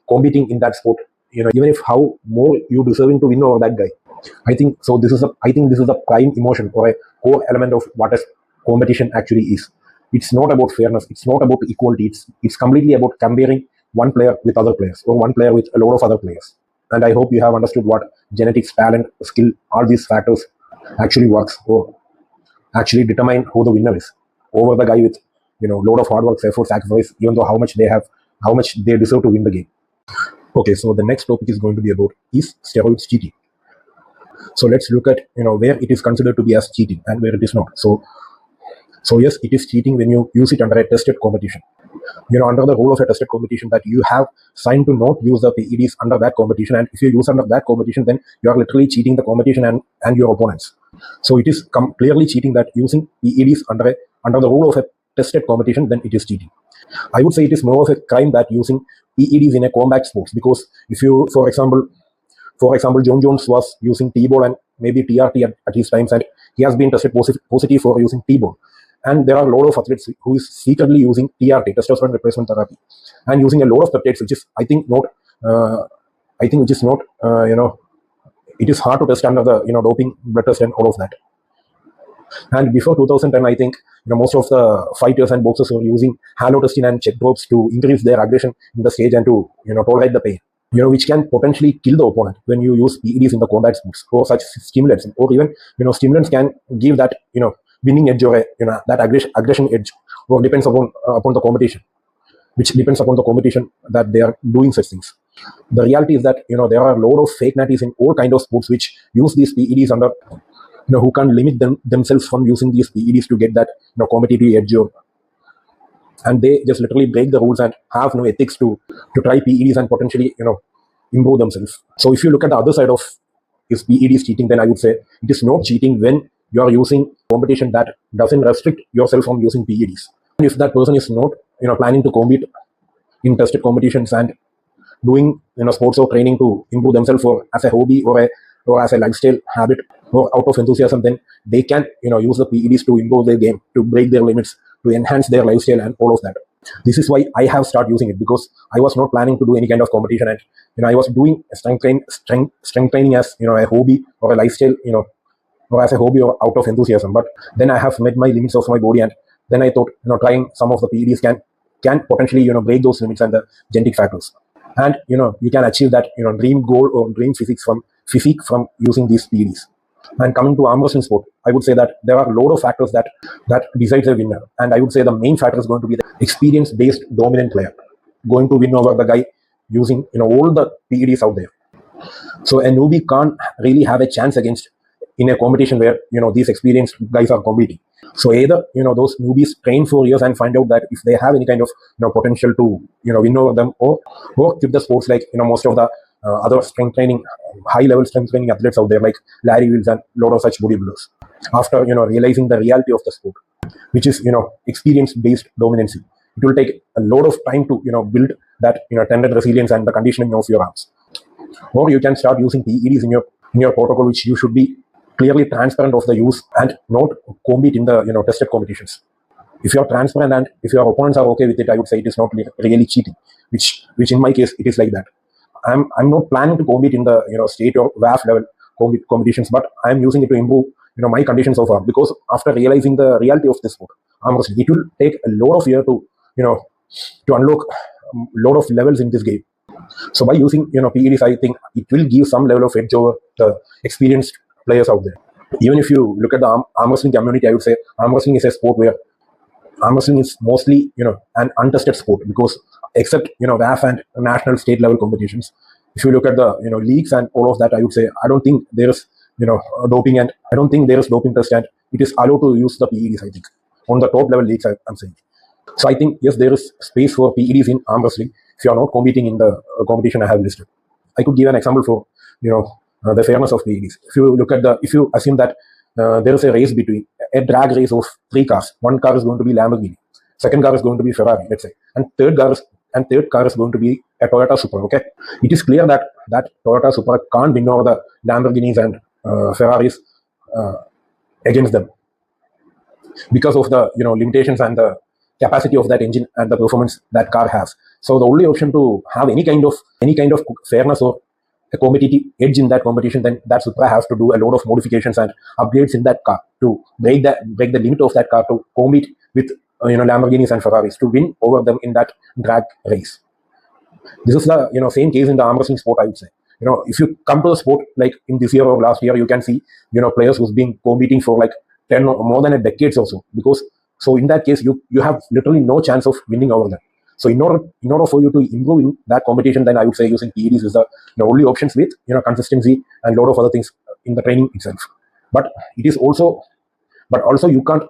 competing in that sport, even if how more you deserving to win over that guy. I think this is a prime emotion or a core element of what a competition actually is. It's not about fairness, it's not about equality, it's completely about comparing one player with other players, or one player with a lot of other players. And I hope you have understood what genetics, talent, skill, all these factors actually works, or actually determine who the winner is over the guy with lot of hard work, effort, sacrifice, even though how much they deserve to win the game. Okay, so the next topic is going to be about, is steroids cheating? So let's look at where it is considered to be as cheating and where it is not. So yes, it is cheating when you use it under a tested competition. Under the rule of a tested competition, that you have signed to not use the PEDs under that competition, and if you use under that competition, then you are literally cheating the competition and your opponents. So it is clearly cheating that using PEDs under the rule of a tested competition, then it is cheating. I would say it is more of a crime that using PEDs in a combat sports, because if you, for example, John Jones was using T-ball and maybe TRT at his times, and he has been tested positive for using T-bone. And there are a lot of athletes who is secretly using TRT, testosterone replacement therapy, and using a lot of peptides, which is I think not, which is not, it is hard to test under the doping blood test and all of that. And before 2010, I think most of the fighters and boxers were using halotestin and check drops to increase their aggression in the stage and to tolerate the pain, which can potentially kill the opponent when you use PEDs in the combat sports or such stimulants, or even stimulants can give that winning edge or that aggression edge, or depends upon the competition, which depends upon the competition that they are doing such things. The reality is that there are a lot of fake natties in all kind of sports which use these PEDs under who can't limit themselves from using these PEDs to get that competitive edge, and they just literally break the rules and have no ethics to try PEDs and potentially improve themselves. So if you look at the other side of is PEDs cheating, then I would say it is not cheating when you are using competition that doesn't restrict yourself from using PEDs. And if that person is not planning to compete in tested competitions and doing sports or training to improve themselves or as a hobby or as a lifestyle habit or out of enthusiasm, then they can use the PEDs to improve their game, to break their limits, to enhance their lifestyle and all of that. This is why I have started using it, because I was not planning to do any kind of competition, and I was doing strength training as a hobby or a lifestyle, or as a hobby or out of enthusiasm. But then I have met my limits of my body, and then I thought trying some of the PEDs can potentially break those limits and the genetic factors, and you can achieve that dream goal or dream physique from using these PEDs. And coming to arm wrestling sport, I would say that there are a lot of factors that decides a winner, and I would say the main factor is going to be the experience-based dominant player going to win over the guy using all the PEDs out there. So a newbie can't really have a chance against in a competition where these experienced guys are competing. So either those newbies train for years and find out that if they have any kind of potential to win over them, or quit the sports, like most of the other high-level strength training athletes out there, like Larry Wills and a lot of such bodybuilders, after realizing the reality of the sport, which is experience-based dominancy. It will take a lot of time to build that tendon resilience and the conditioning of your arms. Or you can start using PEDs in your protocol, which you should be clearly transparent of the use and not compete in the tested competitions. If you are transparent and if your opponents are okay with it, I would say it is not really cheating, which in my case it is like that. I'm not planning to compete in the state or WAF level competitions, but I'm using it to improve my conditions so far, because after realizing the reality of this sport, it will take a lot of years to to unlock a lot of levels in this game. So by using PEDs, I think it will give some level of edge over the experienced players out there. Even if you look at the arm wrestling community, I would say arm wrestling is a sport where arm wrestling is mostly an untested sport, because except WAF and national state level competitions, if you look at the leagues and all of that, I would say I don't think there is doping, and I don't think there is doping test, and it is allowed to use the PEDs, I think, on the top level leagues, I'm saying. So I think yes, there is space for PEDs in arm wrestling if you are not competing in the competition I have listed. I could give an example for the fairness of PEDs. If you assume that there is a race between a drag race of 3 cars. One car is going to be Lamborghini, second car is going to be Ferrari, let's say, and third car is going to be a Toyota Supra. Okay, it is clear that Toyota Supra can't win over the Lamborghinis and Ferraris against them, because of the limitations and the capacity of that engine and the performance that car has. So the only option to have any kind of fairness or a competitive edge in that competition, then that Supra has to do a lot of modifications and upgrades in that car to break the limit of that car to compete with Lamborghinis and Ferraris to win over them in that drag race. This is the same case in the arm wrestling sport, I would say. If you come to the sport like in this year or last year, you can see players who's been competing for like 10 or more than a decade or so, because so in that case you have literally no chance of winning over them. So in order for you to improve in that competition, then I would say using PEDs is the only options, with consistency and a lot of other things in the training itself. But also you can't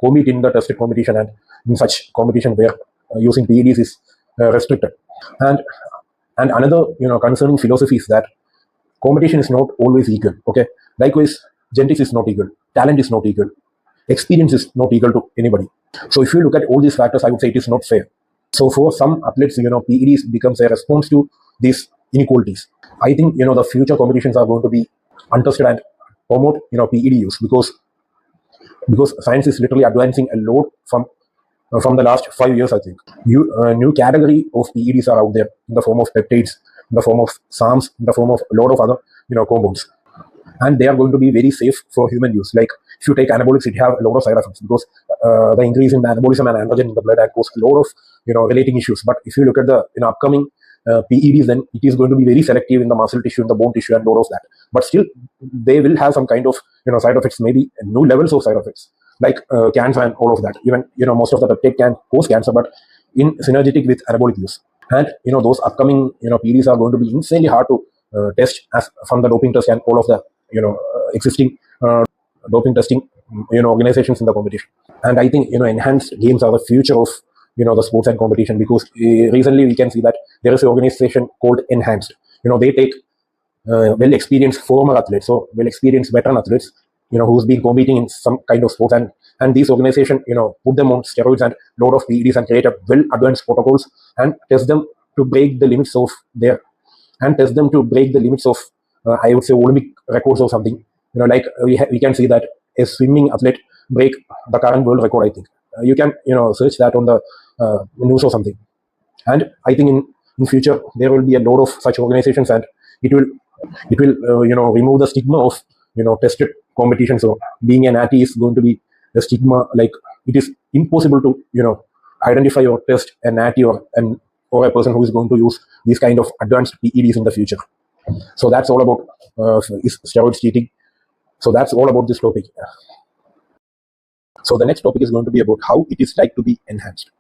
compete in the tested competition and in such competition where using PEDs is restricted. And another concerning philosophy is that competition is not always equal. Okay, likewise genetics is not equal, talent is not equal, experience is not equal to anybody. So if you look at all these factors, I would say it is not fair. So for some athletes, PEDs becomes a response to these inequalities. I think the future competitions are going to be untested and promote PED use, because because science is literally advancing a lot from the last 5 years, I think. New category of PEDs are out there in the form of peptides, in the form of SARMs, in the form of a lot of other compounds, and they are going to be very safe for human use. Like if you take anabolics, it have a lot of side effects because the increase in the anabolism and androgen in the blood and cause a lot of relating issues. But if you look at the upcoming PEDs, then it is going to be very selective in the muscle tissue, in the bone tissue, and lot of that. But still, they will have some kind of side effects, maybe new levels of side effects, like cancer and all of that. Even most of the peptide can cause cancer, but in synergetic with anabolic use. And those upcoming PEDs are going to be insanely hard to test as from the doping test and all of the existing doping testing organizations in the competition. And I think enhanced games are the future of the sports and competition, because recently we can see that there is an organization called Enhanced. They take well experienced former athletes, so well experienced veteran athletes, who's been competing in some kind of sports, and these organization put them on steroids and lot of PEDs and create a well advanced protocols and test them to break the limits of I would say Olympic records or something. Like we can see that a swimming athlete break the current world record, I think. You can search that on the news or something. And I think in future there will be a lot of such organizations, and it will remove the stigma of tested competition. So being a Natty is going to be a stigma, like it is impossible to identify or test a Natty or a person who is going to use these kind of advanced PEDs in the future. So that's all about is steroids cheating. So that's all about this topic. So the next topic is going to be about how it is like to be enhanced.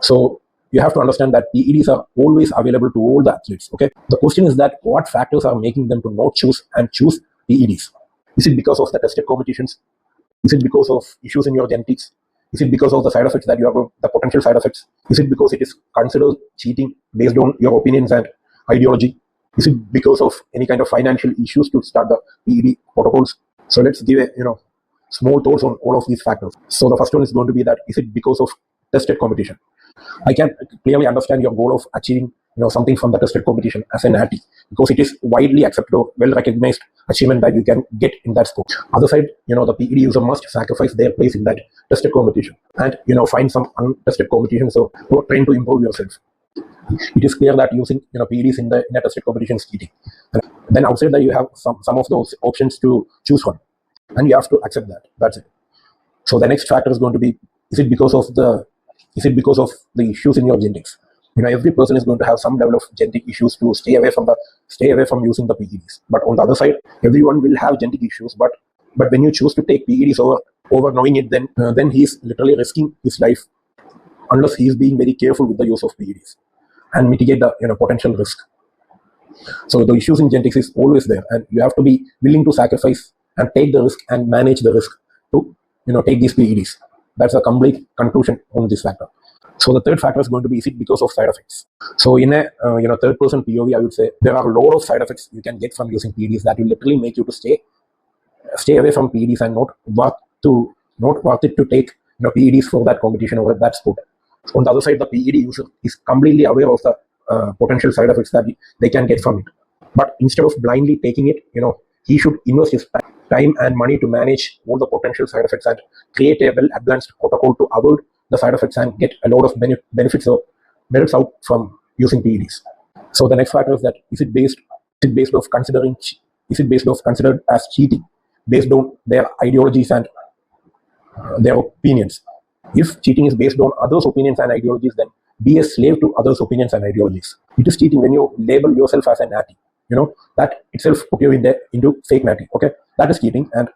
So you have to understand that PEDs are always available to all the athletes. Okay. The question is that what factors are making them to not choose PEDs? Is it because of the tested competitions? Is it because of issues in your genetics? Is it because of the side effects that you have, the potential side effects? Is it because it is considered cheating based on your opinions and ideology? Is it because of any kind of financial issues to start the PED protocols? So let's give a small thoughts on all of these factors. So the first one is going to be that is it because of tested competition? I can clearly understand your goal of achieving something from the tested competition as a Natty, because it is widely accepted or well recognized achievement that you can get in that sport. Other side, the PED user must sacrifice their place in that tested competition and find some untested competition, so train to improve yourself. It is clear that using PEDs in a tested competition is cheating. And then outside that you have some of those options to choose from, and you have to accept that. That's it. So the next factor is going to be, is it because of the issues in your genetics? Every person is going to have some level of genetic issues to stay away from using the PEDs. But on the other side, everyone will have genetic issues. But when you choose to take PEDs over knowing it, then he is literally risking his life, unless he is being very careful with the use of PEDs and mitigate the potential risk. So the issues in genetics is always there, and you have to be willing to sacrifice and take the risk and manage the risk to take these PEDs. That's a complete conclusion on this factor. So the third factor is going to be, is it because of side effects? So in a third person POV, I would say there are a lot of side effects you can get from using PEDs that will literally make you to stay away from PEDs and not worth it to take PEDs for that competition or that sport. On the other side, the PED user is completely aware of the potential side effects that they can get from it. But instead of blindly taking it, he should invest his time and money to manage all the potential side effects and create a well advanced protocol to avoid the side effects and get a lot of benefits out from using PEDs. So the next factor is that is it considered as cheating based on their ideologies and their opinions? If cheating is based on others' opinions and ideologies, then be a slave to others' opinions and ideologies. It is cheating when you label yourself as a Natty. That itself put you into fake Natty. Okay, that is cheating, and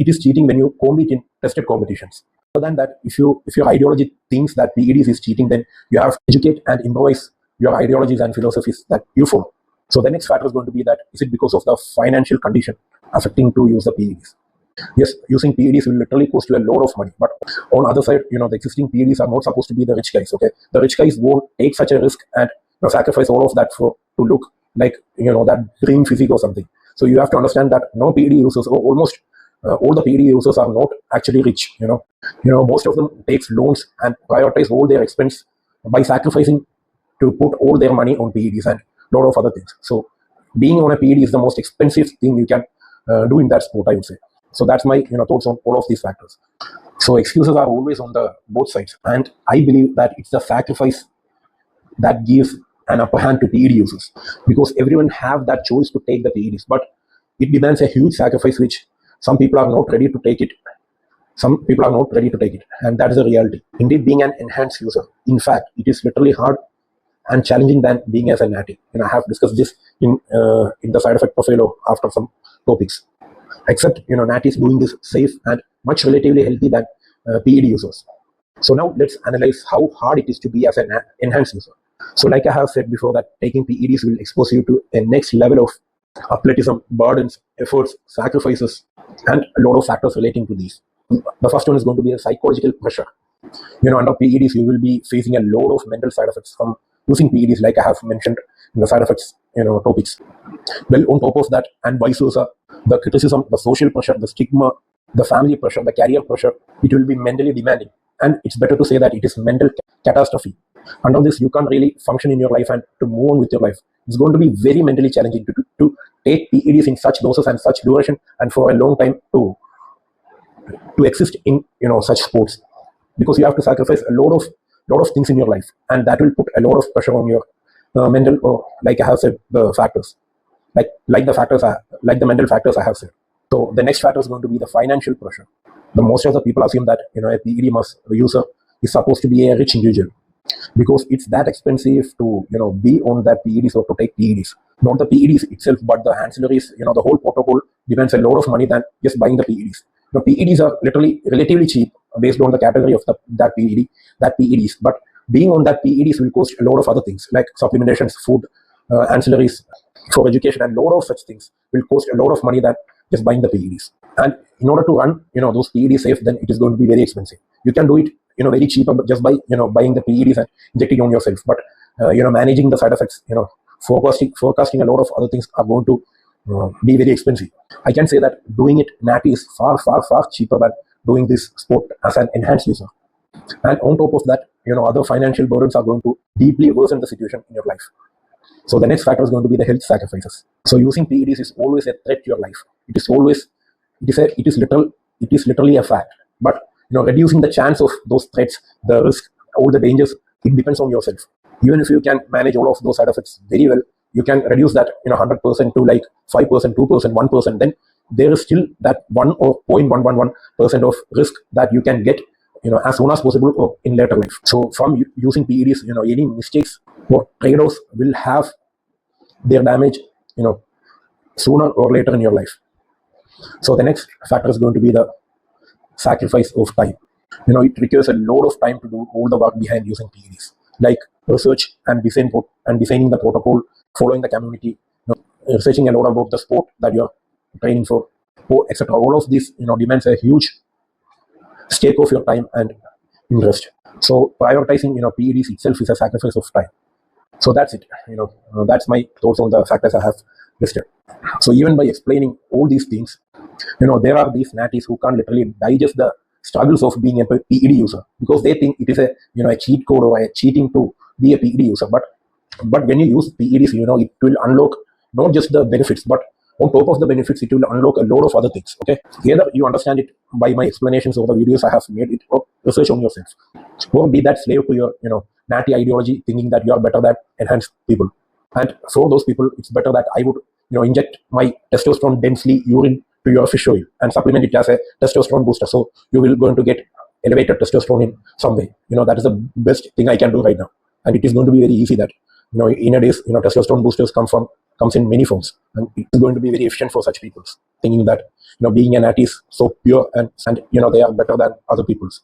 it is cheating when you compete in tested competitions. Other than that, if your ideology thinks that PEDs is cheating, then you have to educate and improvise your ideologies and philosophies that you follow. So the next factor is going to be that is it because of the financial condition affecting to use the PEDs? Yes, using PEDs will literally cost you a lot of money. But on the other side, the existing PEDs are not supposed to be the rich guys. Okay, the rich guys won't take such a risk and sacrifice all of that to look like that dream physique or something. So you have to understand that no PED users, or almost all the PED users, are not actually rich. Most of them takes loans and prioritize all their expense by sacrificing to put all their money on PEDs and a lot of other things. So being on a PED is the most expensive thing you can do in that sport, I would say. So that's my thoughts on all of these factors. So excuses are always on the both sides, and I believe that it's the sacrifice that gives an upper hand to PED users, because everyone have that choice to take the PEDs, but it demands a huge sacrifice which some people are not ready to take it. Some people are not ready to take it, and that is the reality. Indeed, being an enhanced user, in fact, it is literally hard and challenging than being as a natty. I have discussed this in the side effect profile after some topics. Except natty is doing this safe and much relatively healthy than PED users. So now let's analyze how hard it is to be as an enhanced user. So like I have said before, that taking PEDs will expose you to a next level of athleticism, burdens, efforts, sacrifices, and a lot of factors relating to these. The first one is going to be the psychological pressure. Under PEDs, you will be facing a lot of mental side effects from using PEDs, like I have mentioned in the side effects, topics. Well, on top of that, and vice versa, the criticism, the social pressure, the stigma, the family pressure, the career pressure, it will be mentally demanding. And it's better to say that it is mental catastrophe. Under this, you can't really function in your life and to move on with your life. It's going to be very mentally challenging to take PEDs in such doses and such duration and for a long time to exist in such sports, because you have to sacrifice a lot of things in your life, and that will put a lot of pressure on your mental, or like I have said, the factors, like the mental factors I have said. So the next factor is going to be the financial pressure. The most of the people assume that a PED user is supposed to be a rich individual, because it's that expensive to be on that PEDs or to take PEDs. Not the PEDs itself, but the ancillaries. The whole protocol demands a lot of money than just buying the PEDs. PEDs are literally relatively cheap based on the category of that PEDs. But being on that PEDs will cost a lot of other things like supplementations, food, ancillaries for education, and a lot of such things will cost a lot of money than just buying the PEDs. And in order to run those PEDs safe, then it is going to be very expensive. You can do it very cheaper, but just by buying the PEDs and injecting on yourself. But managing the side effects, forecasting a lot of other things are going to be very expensive. I can say that doing it natty is far cheaper than doing this sport as an enhanced user. And on top of that, other financial burdens are going to deeply worsen the situation in your life. So the next factor is going to be the health sacrifices. So using PEDs is always a threat to your life. It is literally a fact. But reducing the chance of those threats, the risk, all the dangers, it depends on yourself. Even if you can manage all of those side effects very well, you can reduce that 100% to like 5%, 2%, 1%. Then there is still that 1 or 0.111% of risk that you can get as soon as possible or in later life. So from using PEDs, any mistakes or trade-offs will have their damage sooner or later in your life. So the next factor is going to be the sacrifice of time. It requires a lot of time to do all the work behind using PEDs, like research and designing the protocol, following the community, researching a lot about the sport that you're training for, etc. All of this demands a huge stake of your time and interest. So prioritizing PEDs itself is a sacrifice of time. So that's it. That's my thoughts on the factors I have listed. So even by explaining all these things, there are these natties who can't literally digest the struggles of being a PED user, because they think it is a cheat code or a cheating to be a PED user. But when you use PEDs, it will unlock not just the benefits, but on top of the benefits, it will unlock a lot of other things. Okay, either you understand it by my explanations or the videos I have made it, or research on yourself, or be that slave to your natty ideology, thinking that you are better than enhanced people. And for those people, it's better that I would inject my testosterone densely urine to your fish oil and supplement it as a testosterone booster, so you will going to get elevated testosterone in some way. That is the best thing I can do right now, and it is going to be very easy. That in a days testosterone boosters comes in many forms, and it's going to be very efficient for such people thinking that being a natty is so pure and they are better than other people's.